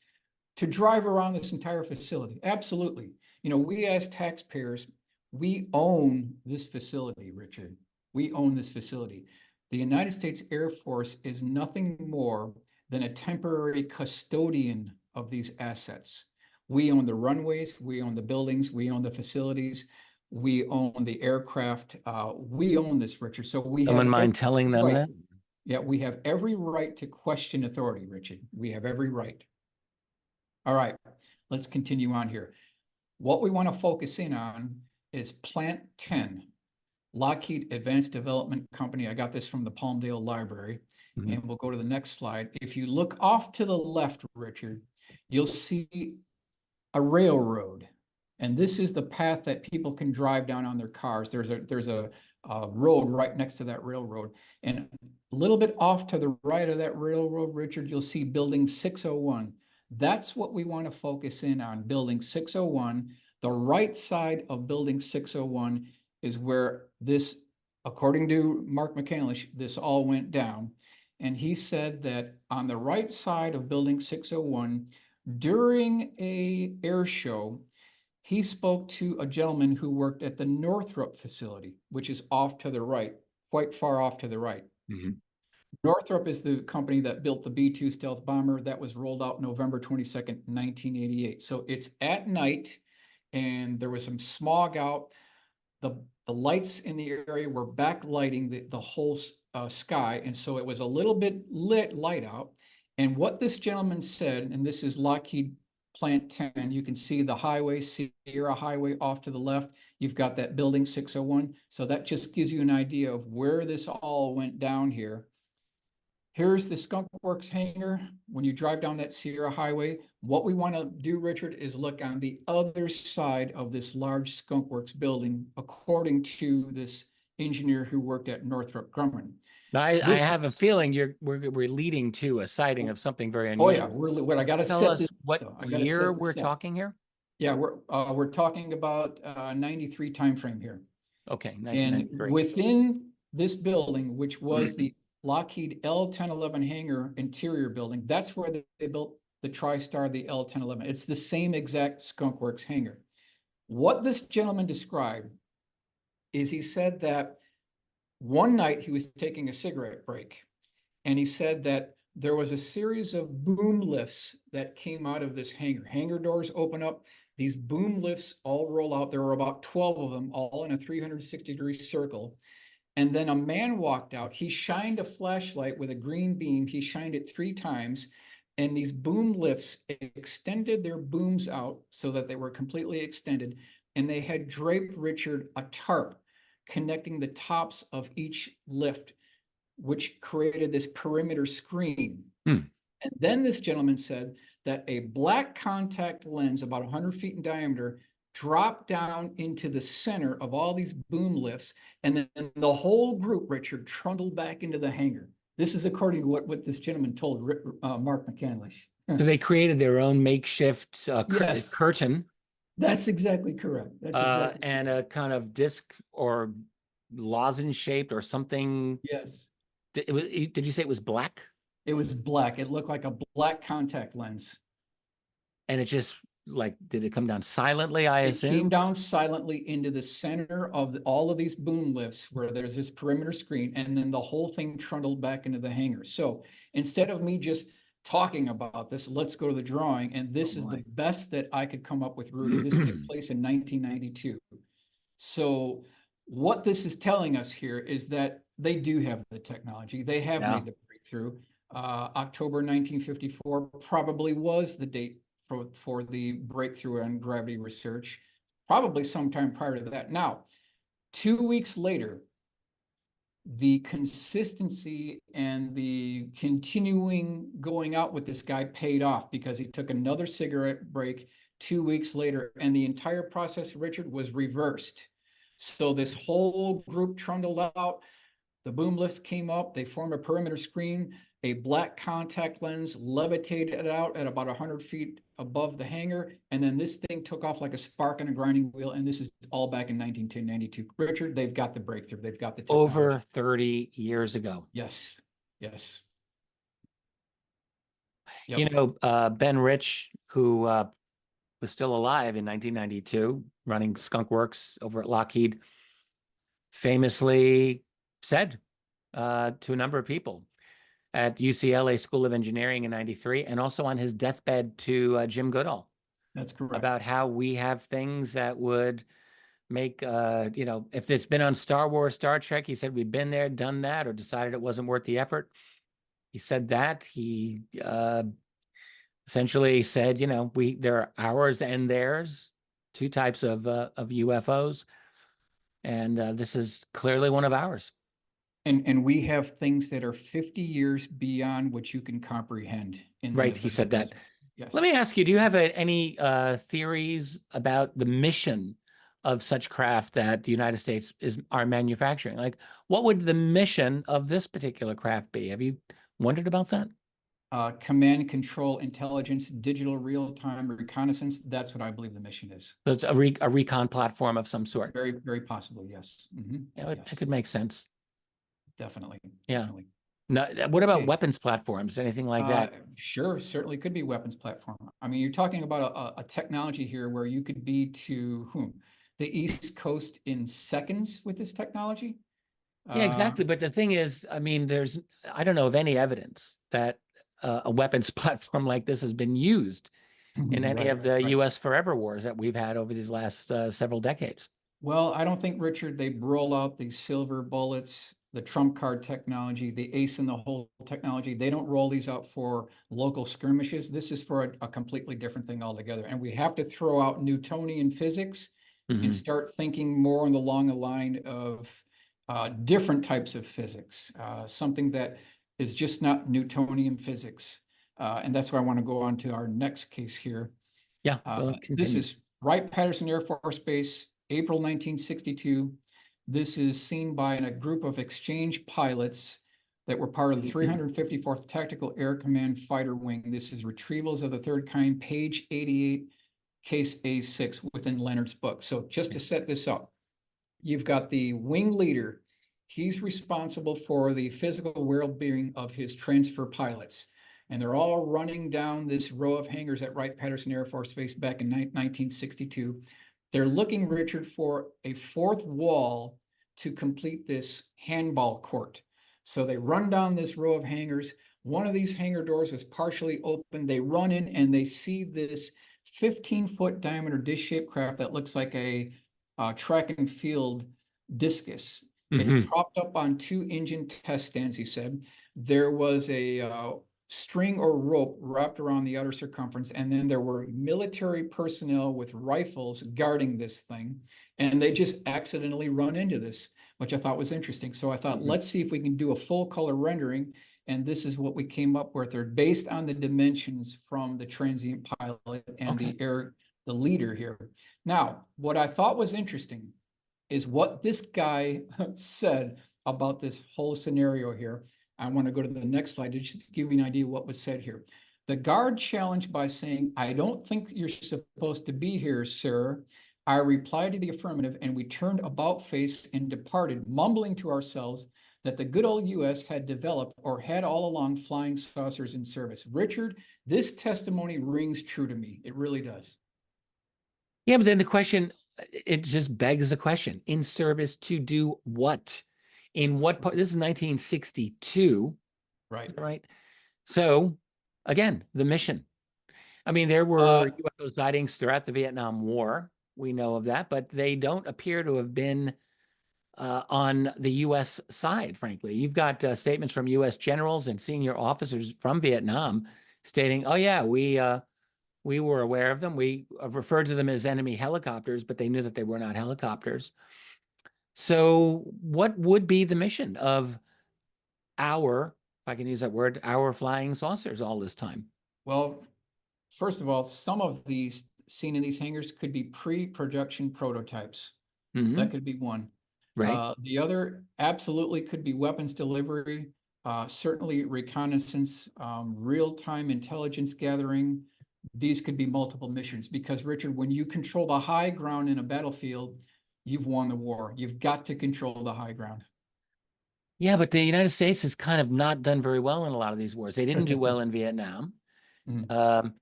to drive around this entire facility. Absolutely. You know, we as taxpayers, we own this facility, Richard. We own this facility. The United States Air Force is nothing more than a temporary custodian of these assets. We own the runways, we own the buildings, we own the facilities, we own the aircraft. We own this, Richard. So we Someone have mind telling them that? Yeah, we have every right to question authority, Richard. We have every right. All right, let's continue on here. What we want to focus in on is Plant 10. Lockheed Advanced Development Company. I got this from the Palmdale Library. Mhm. And we'll go to the next slide. If you look off to the left, Richard, you'll see a railroad. And this is the path that people can drive down on their cars. There's a road right next to that railroad. And a little bit off to the right of that railroad, Richard, you'll see building 601. That's what we want to focus in on, building 601. The right side of building 601 is where this, according to Mark McCandlish, this all went down. And he said that on the right side of building 601, during a air show, he spoke to a gentleman who worked at the Northrop facility, which is off to the right, quite far off to the right. Mhm. Northrop is the company that built the B-2 stealth bomber that was rolled out November 22nd, 1988. So it's at night, and there was some smog out. The lights in the area were backlighting the whole sky, and so it was a little bit light out. And what this gentleman said, and this is Lockheed Plant 10, you can see the highway, Sierra Highway off to the left. You've got that building 601. So that just gives you an idea of where this all went down here. Here's the Skunk Works hangar. When you drive down that Sierra Highway, what we want to do, Richard, is look on the other side of this large Skunk Works building, according to this engineer who worked at Northrop Grumman. Now, I This, have a feeling we're leading to a sighting of something very oh yeah, unusual. what I got to Tell set us this. what I got to year set we're this up. talking here? Yeah, we're talking about 93 timeframe here. Okay, And 1993. within this building, which was the Lockheed L-1011 hangar interior building, that's where they built the TriStar, the L-1011. It's the same exact Skunk Works hangar. What this gentleman described is he said that one night he was taking a cigarette break, and he said that there was a series of boom lifts that came out of this hangar. Hangar doors open up, these boom lifts all roll out. There were about 12 of them, all in a 360-degree circle. And then a man walked out. He shined a flashlight with a green beam. He shined it 3 times. And these boom lifts extended their booms out so that they were completely extended. And they had draped, Richard, a tarp connecting the tops of each lift, which created this perimeter screen. Hmm. And then this gentleman said that a black contact lens, about 100 feet in diameter, dropped down into the center of all these boom lifts, and then the whole group, Richard, trundled back into the hangar. This is according to what this gentleman told Mark McCandlish. So they created their own makeshift Yes, curtain that's exactly correct. That's exactly and correct. a kind of disc or lozenge shaped or something. Yes, Did you say it was black? it was black. It looked like a black contact lens. And it just like, did it come down silently, I It came assume? down silently into the center of all of these boom lifts where there's this perimeter screen, and then the whole thing trundled back into the hangar. So instead of me just talking about this, let's go to the drawing. And this is the best that I could come up with, Rudy. This took place in 1992. So what this is telling us here is that they do have the technology. They have Yeah. made the breakthrough. October 1954 probably was the date for the breakthrough on gravity research, probably sometime prior to that. Now, 2 weeks later, the consistency and the continuing going out with this guy paid off, because he took another cigarette break 2 weeks later, and the entire process, Richard, was reversed. So this whole group trundled out. The boom lifts came up, they formed a perimeter screen, a black contact lens levitated out at about 100 feet above the hangar, and then this thing took off like a spark on a grinding wheel, and this is all back in 1992. Richard, they've got the breakthrough. They've got the technology. Over 30 years ago. Yes, yes. You know, Ben Rich, who was still alive in 1992, running Skunk Works over at Lockheed, famously said to a number of people at UCLA School of Engineering in 93, and also on his deathbed to Jim Goodall. That's correct. About how we have things that would make, you know, if it's been on Star Wars, Star Trek, he said we've been there, done that, or decided it wasn't worth the effort. He said that. He essentially said, you know, there are ours and theirs, two types of UFOs. And this is clearly one of ours. And we have things that are 50 years beyond what you can comprehend in the Right. He naval said that. industry. Let me Yes. ask you, do you have any theories about the mission of such craft that the United States are manufacturing? Like, what would the mission of this particular craft be? Have you wondered about that? Command, control, intelligence, digital real-time reconnaissance. That's what I believe the mission is. So it's a recon platform of some sort. Very, very possibly, yes. Yeah, Yes, it could make sense. definitely, Yeah. definitely. No, what about Okay. weapons platforms? Anything like that? Sure, certainly could be weapons platform. I mean, you're talking about a technology here where you could be to whom? The East Coast in seconds with this technology. Yeah, Uh, exactly. But the thing is, I mean, I don't know of any evidence that a weapons platform like this has been used in any right, of the right. U.S. forever wars that we've had over these last several decades. Well, I don't think, Richard, they roll out the silver bullets, the trump card technology, the ace in the hole technology. They don't roll these out for local skirmishes. This is for a completely different thing altogether. And we have to throw out Newtonian physics and Hmm. start thinking more along the line of different types of physics, something that is just not Newtonian physics. And that's why I want to go on to our next case here. Yeah, go This continue. is Wright-Patterson Air Force Base, April 1962. This is seen by a group of exchange pilots that were part of the 354th Tactical Air Command Fighter Wing. This is Retrievals of the Third Kind, page 88, case A6 within Leonard's book. So just to set this up, you've got the wing leader. He's responsible for the physical well-being of his transfer pilots. And they're all running down this row of hangars at Wright-Patterson Air Force Base back in 1962. They're looking, Richard, for a fourth wall to complete this handball court. So they run down this row of hangars. One of these hangar doors was partially open. They run in and they see this 15-foot diameter dish-shaped craft that looks like a track and field discus. It's Hmm. propped up on two engine test stands, he said. There was a string or rope wrapped around the outer circumference, and then there were military personnel with rifles guarding this thing, and they just accidentally run into this, which I thought was interesting. So I thought, let's see if we can do a full color rendering, and this is what we came up with. They're based on the dimensions from the transient pilot and Okay. the leader here. Now, what I thought was interesting is what this guy said about this whole scenario here. I want to go to the next slide to just give you an idea of what was said here. The guard challenged by saying, "I don't think you're supposed to be here, sir." I replied to the affirmative, and we turned about face and departed, mumbling to ourselves that the good old US had developed or had all along flying saucers in service. Richard, this testimony rings true to me. It really does. Yeah, but then the question, it just begs the question, in service to do what? In what part? This is 1962, Right. right? So again, the mission. I mean, there were Uh, UFO sightings throughout the Vietnam War. We know of that, but they don't appear to have been on the U.S. side, frankly. You've got statements from U.S. generals and senior officers from Vietnam stating, oh, yeah, we were aware of them. We referred to them as enemy helicopters, but they knew that they were not helicopters. So what would be the mission of our, if I can use that word, our flying saucers all this time? well, first of all, some of these seen in these hangars could be pre-production prototypes. That Hmm. could be one. Right. The other absolutely could be weapons delivery, certainly reconnaissance, real-time intelligence gathering. These could be multiple missions because, Richard, when you control the high ground in a battlefield, you've won the war. You've got to control the high ground. Yeah, but the United States has kind of not done very well in a lot of these wars. They didn't do well in Vietnam. Mhm. Um,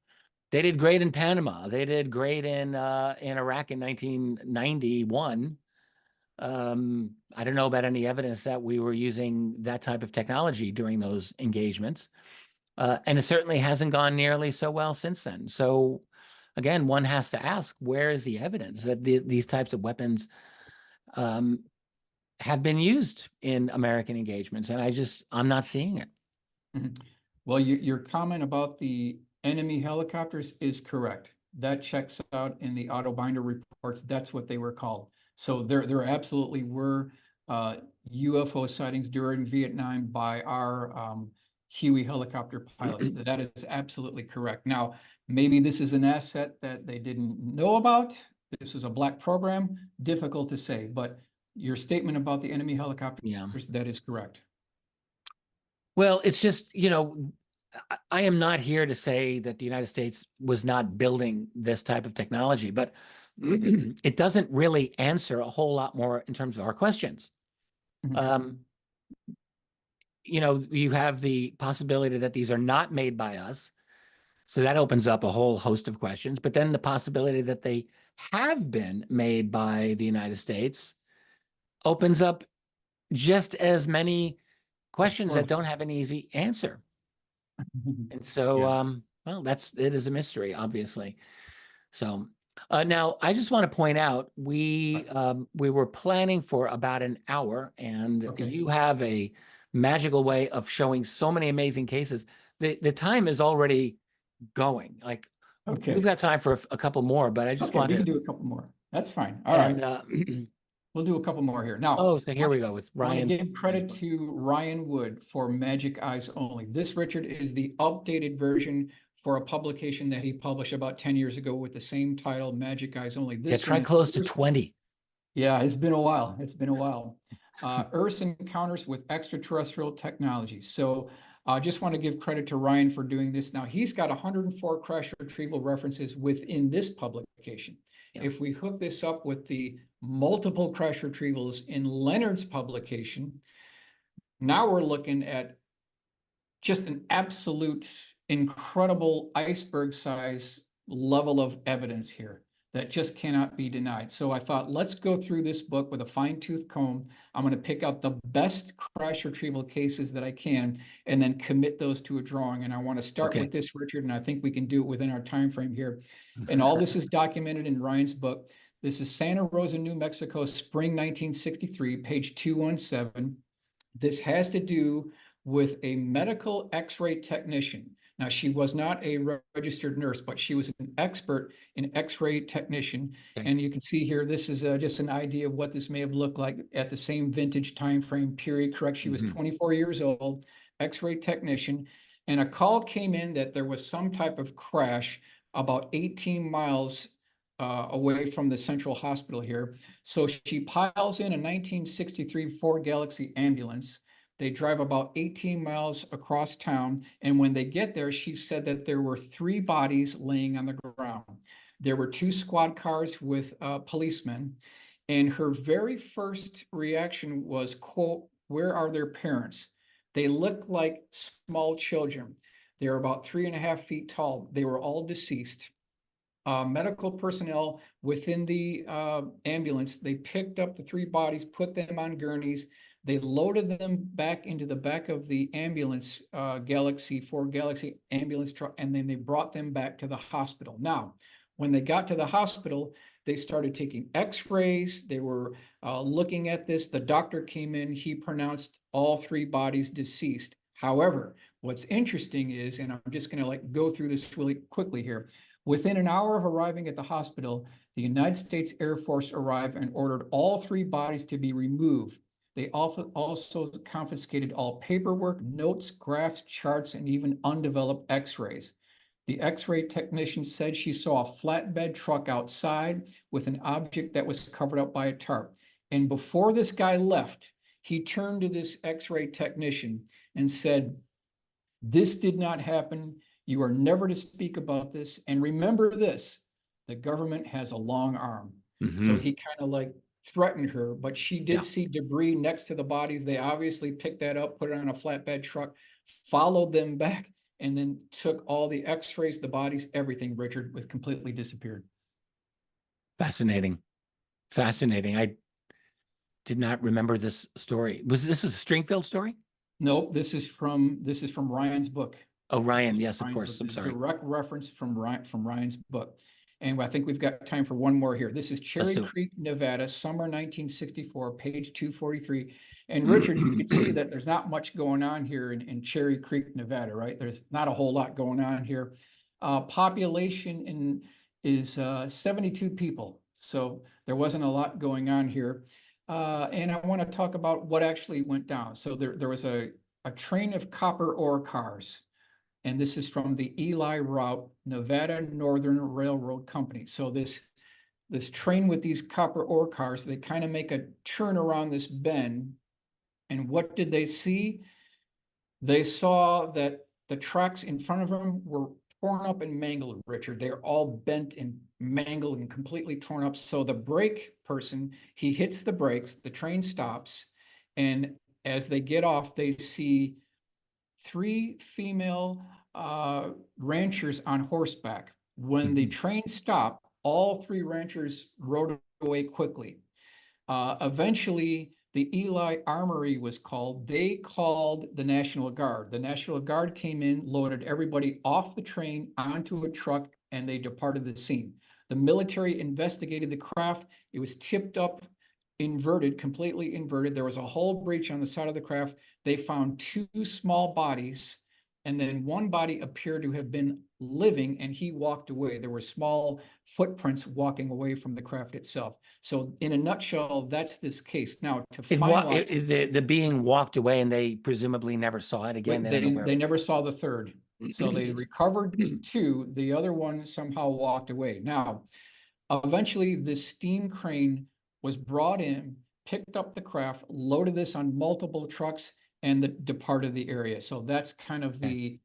they did great in Panama. They did great in Iraq in 1991. I don't know about any evidence that we were using that type of technology during those engagements. And it certainly hasn't gone nearly so well since then. So again, one has to ask, where is the evidence that these types of weapons um, have been used in American engagements? And I'm not seeing it. Mhm. Well, your comment about the enemy helicopters is correct. That checks out in the auto binder reports. That's what they were called. So there absolutely were UFO sightings during Vietnam by our Huey helicopter pilots. That is absolutely correct. Now, maybe this is an asset that they didn't know about. This is a black program. Difficult to say, but your statement about the enemy helicopters, Yeah. that is correct. Well, it's just, I am not here to say that the United States was not building this type of technology, but it doesn't really answer a whole lot more in terms of our questions. Mhm. You have the possibility that these are not made by us. So that opens up a whole host of questions. But then the possibility that they have been made by the United States opens up just as many questions that don't course. have an easy answer. And so, Yeah. well, it is a mystery, obviously. So now I just want to point out we were planning for about an hour, and Okay. you have a magical way of showing so many amazing cases. The time is already going. Like we've Okay. got time for a couple more, but I just Okay, want we can to do a couple more. That's fine. All right. and We'll do a couple more here. Now, oh, so here we go with I want to Ryan's. give credit to Ryan Wood for Magic Eyes Only. This, Richard, is the updated version for a publication that he published about 10 years ago with the same title, Magic Eyes Only. Yeah, This one try is close to 20. Yeah, it's been a while. It's been a while. Earth's encounters with extraterrestrial technology. So I just want to give credit to Ryan for doing this. Now, he's got 104 crash retrieval references within this publication. Yeah. If we hook this up with the multiple crash retrievals in Leonard's publication, now we're looking at just an absolute incredible iceberg size level of evidence here that just cannot be denied. So I thought, let's go through this book with a fine-tooth comb. I'm going to pick out the best crash retrieval cases that I can and then commit those to a drawing. And I want to start Okay. with this, Richard, and I think we can do it within our time frame here. And all this is documented in Ryan's book. This is Santa Rosa, New Mexico, spring 1963, page 217. This has to do with a medical X-ray technician. Now, she was not a registered nurse, but she was an expert in X-ray technician. Okay. And you can see here, this is just an idea of what this may have looked like at the same vintage time frame period. Correct? She was 24 years old, X-ray technician. And a call came in that there was some type of crash about 18 miles away from the central hospital here. So she piles in a 1963 Ford Galaxy ambulance. They drive about 18 miles across town. And when they get there, she said that there were 3 bodies laying on the ground. There were 2 squad cars with policemen. And her very first reaction was, quote, "Where are their parents? They look like small children. They were about 3.5 feet tall. They were all deceased." Medical personnel within the ambulance, they picked up the 3 bodies, put them on gurneys. They loaded them back into the back of the ambulance, Ford Galaxy ambulance truck, and then they brought them back to the hospital. Now, when they got to the hospital, they started taking X-rays. They were looking at this. The doctor came in. He pronounced all 3 bodies deceased. However, what's interesting is, and I'm just going to go through this really quickly here. Within an hour of arriving at the hospital, the United States Air Force arrived and ordered all 3 bodies to be removed. They also confiscated all paperwork, notes, graphs, charts, and even undeveloped X-rays. The X-ray technician said she saw a flatbed truck outside with an object that was covered up by a tarp. And before this guy left, he turned to this X-ray technician and said, "This did not happen. You are never to speak about this. And remember this, the government has a long arm." So he kind of threatened her, but she did see debris next to the bodies. They obviously picked that up, put it on a flatbed truck, followed them back, and then took all the X-rays, the bodies, everything, Richard, was completely disappeared. Fascinating. Fascinating. I did not remember this story. Was this a Stringfield story? Nope, this is from Ryan's book. Oh, Ryan. Yes, of course. I'm sorry. Direct reference from Ryan's book. And I think we've got time for one more here. This is Cherry Creek, Nevada, summer 1964, page 243. And Richard, you can see that there's not much going on here in Cherry Creek, Nevada, right? There's not a whole lot going on here. Population is 72 people. So there wasn't a lot going on here. And I want to talk about what actually went down. So there was a train of copper ore cars, and this is from the Eli Route Nevada Northern Railroad Company. So this train with these copper ore cars, they kind of make a turn around this bend. And what did they see? They saw that the tracks in front of them were torn up and mangled, Richard. They're all bent and mangled and completely torn up. So the brake person, he hits the brakes, the train stops, and as they get off, they see three female ranchers on horseback. When the train stopped, all three ranchers rode away quickly. Eventually, the Eli Armory was called. They called the National Guard. The National Guard came in, loaded everybody off the train onto a truck, and they departed the scene. The military investigated the craft. It was tipped up, inverted, completely inverted. There was a hull breach on the side of the craft. They found two small bodies, and then one body appeared to have been living, and he walked away. There were small footprints walking away from the craft itself. So in a nutshell, that's this case. Now, to finalize, The being walked away, and they presumably never saw it again. they never saw the third. So they recovered two. The other one somehow walked away. Now, eventually, this steam crane was brought in, picked up the craft, loaded this on multiple trucks, and departed the area. So that's kind of the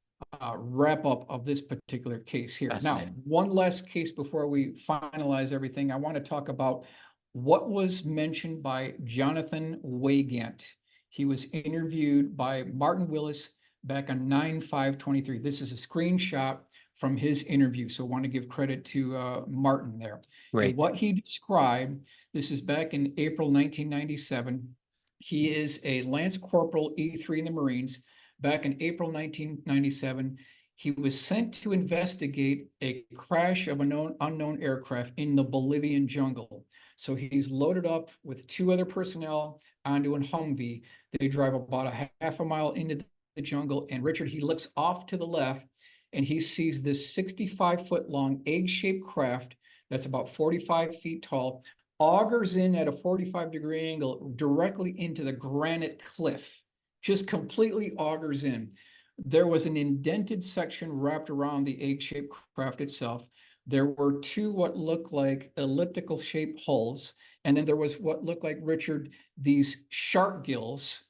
wrap up of this particular case here. Now, one last case before we finalize everything. I want to talk about what was mentioned by Jonathan Wygant. He was interviewed by Martin Willis back on 9/5/23. This is a screenshot from his interview. So I want to give credit to Martin there. Right. And what he described, this is back in April 1997. He is a Lance Corporal E3 in the Marines. Back in April 1997, he was sent to investigate a crash of an unknown aircraft in the Bolivian jungle. So he's loaded up with two other personnel onto a Humvee. They drive about a half a mile into the jungle, and Richard, he looks off to the left, and he sees this 65-foot long egg-shaped craft that's about 45 feet tall, augers in at a 45-degree angle directly into the granite cliff, just completely augers in. There was an indented section wrapped around the egg-shaped craft itself. There were two what looked like elliptical shaped hulls, and then there was what looked like, Richard, these shark gills.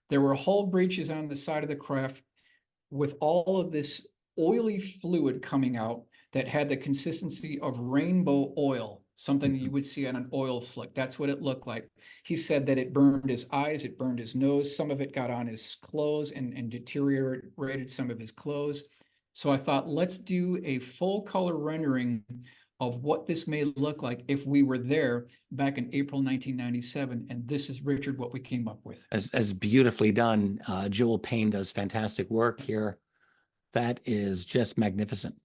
There were hull breaches on the side of the craft with all of this oily fluid coming out that had the consistency of rainbow oil, something that you would see on an oil slick. That's what it looked like. He said that it burned his eyes, it burned his nose, some of it got on his clothes and deteriorated some of his clothes. So I thought, let's do a full color rendering of what this may look like if we were there back in April 1997. And this is, Richard, what we came up with. As beautifully done. Jewel Payne does fantastic work here. That is just magnificent.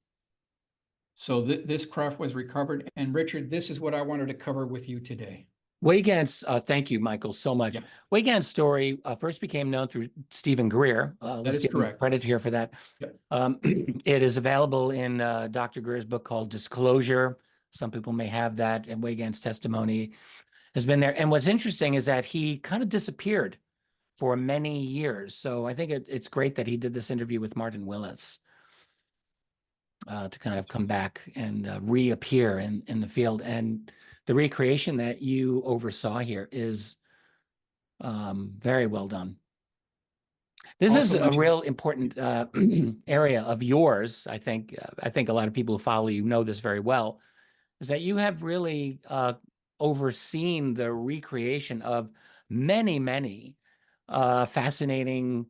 So this craft was recovered. And Richard, this is what I wanted to cover with you today. Wygant's, thank you, Michael, so much. Yep. Wygant's story first became known through Stephen Greer. That is correct. Credit here for that. Yep. It is available in Dr. Greer's book called Disclosure. Some people may have that, and Wygant's testimony has been there. And what's interesting is that he kind of disappeared for many years. So I think it's great that he did this interview with Martin Willis to kind of come back and reappear in the field. And the recreation that you oversaw here is very well done. This is a real important area of yours. I think a lot of people who follow you know this very well, is that you have really overseen the recreation of many fascinating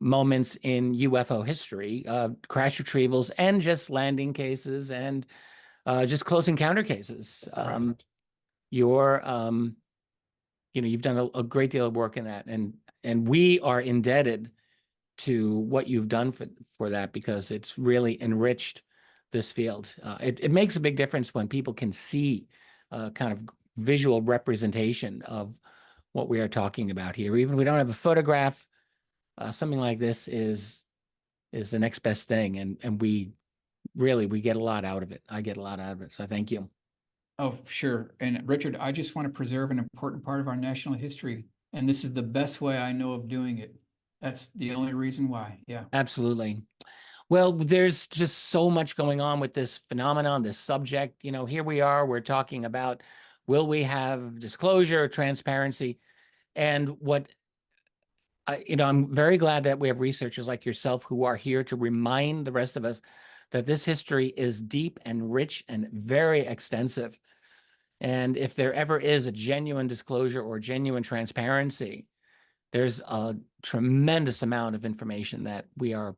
moments in UFO history, crash retrievals and just landing cases and just close encounter cases. Right. You've done a great deal of work in that, and we are indebted to what you've done for that, because it's really enriched this field. It makes a big difference when people can see kind of visual representation of what we are talking about here. Even if we don't have a photograph, something like this is the next best thing, and we get a lot out of it. I get a lot out of it, so thank you. Oh, sure. And Richard, I just want to preserve an important part of our national history, and this is the best way I know of doing it. That's the only reason why. Yeah, Absolutely. Well, there's just so much going on with this phenomenon, this subject. Here we are, we're talking about, will we have disclosure, transparency? And I'm very glad that we have researchers like yourself who are here to remind the rest of us that this history is deep and rich and very extensive. And if there ever is a genuine disclosure or genuine transparency, there's a tremendous amount of information that we are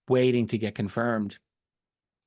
waiting to get confirmed.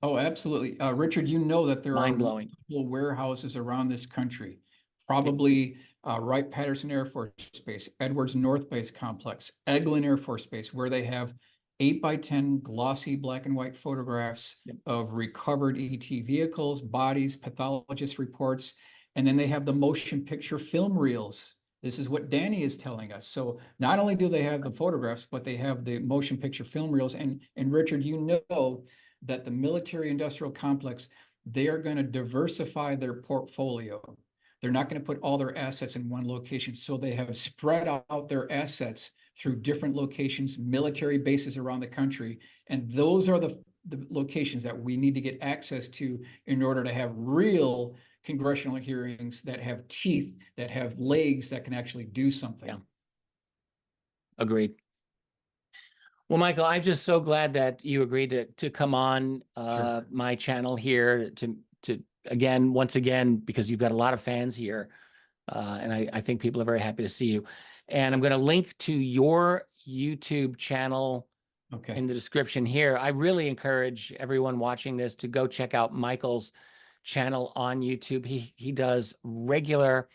oh, absolutely. Richard, you know that there are Mind blowing. multiple warehouses around this country, probably Wright-Patterson Air Force Base, Edwards North Base Complex, Eglin Air Force Base, where they have 8x10 glossy black and white photographs Yep. of recovered ET vehicles, bodies, pathologist reports, and then they have the motion picture film reels. This is what Danny is telling us. So not only do they have the photographs, but they have the motion picture film reels. And Richard, you know that the military industrial complex, they are going to diversify their portfolio. They're not going to put all their assets in one location. So they have spread out their assets through different locations, military bases around the country. And those are the locations that we need to get access to in order to have real congressional hearings that have teeth, that have legs, that can actually do something. Yeah. Agreed. Well, Michael, I'm just so glad that you agreed to come on Sure. my channel here to again, once again, because you've got a lot of fans here. And I think people are very happy to see you. And I'm going to link to your YouTube channel in the description here. I really encourage everyone watching this to go check out Michael's channel on YouTube. He does regular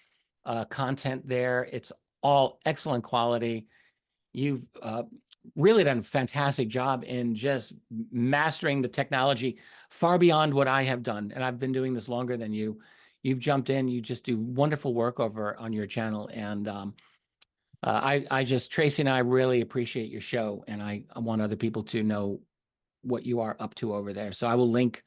content there. It's all excellent quality. You've really done a fantastic job in just mastering the technology far beyond what I have done. And I've been doing this longer than you. You've jumped in. You just do wonderful work over on your channel. And Tracy and I really appreciate your show. And I want other people to know what you are up to over there. So I will link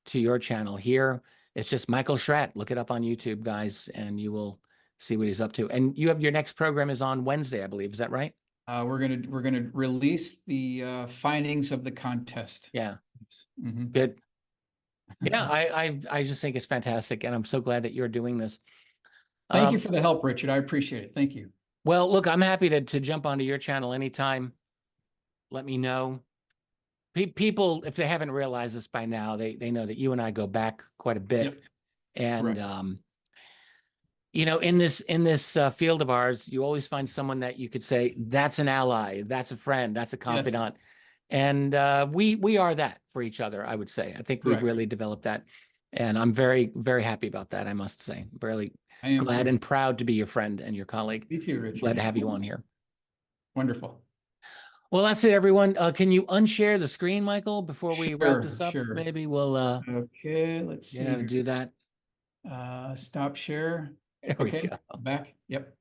to your channel here. It's just Michael Schratt. Look it up on YouTube, guys, and you will see what he's up to. And you have your next program is on Wednesday, I believe. Is that right? We're gonna release the findings of the contest. Yeah. Mm-hmm. Good. Yeah, I just think it's fantastic, and I'm so glad that you're doing this. Thank you for the help, Richard. I appreciate it. Thank you. Well, look, I'm happy to jump onto your channel anytime. Let me know. People, if they haven't realized this by now, they know that you and I go back quite a bit. Yep. And Correct. in this field of ours, you always find someone that you could say, that's an ally, that's a friend, that's a confidant. Yes. And we are that for each other, I would say. I think we've really developed that. And I'm very, very happy about that, I must say. Really glad and proud to be your friend and your colleague. Me too, Richard. Glad to have you on here. Wonderful. Well, that's it, everyone. Can you unshare the screen, Michael, before we wrap this up? Sure. Maybe we'll okay, let's see. How to do that. Stop share. There okay, we go. Back. Yep.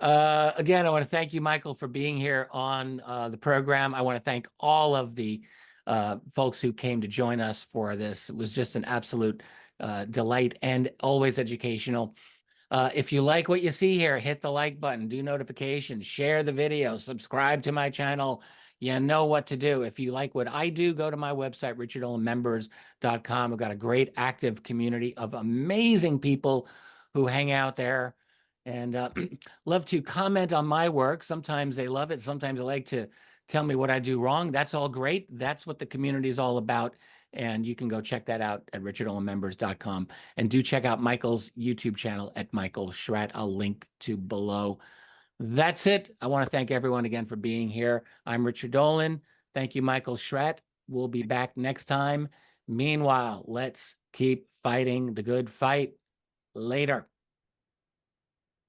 Again, I want to thank you, Michael, for being here on the program. I want to thank all of the folks who came to join us for this. It was just an absolute delight and always educational. If you like what you see here, hit the like button, do notifications, share the video, subscribe to my channel. You know what to do. If you like what I do, go to my website, richarddolanmembers.com. I've got a great active community of amazing people who hang out there and love to comment on my work. Sometimes they love it. Sometimes they like to tell me what I do wrong. That's all great. That's what the community is all about. And you can go check that out at richarddolanmembers.com. And do check out Michael's YouTube channel at Michael Schratt. I'll link to below. That's it. I want to thank everyone again for being here. I'm Richard Dolan. Thank you, Michael Schratt. We'll be back next time. Meanwhile, let's keep fighting the good fight. Later.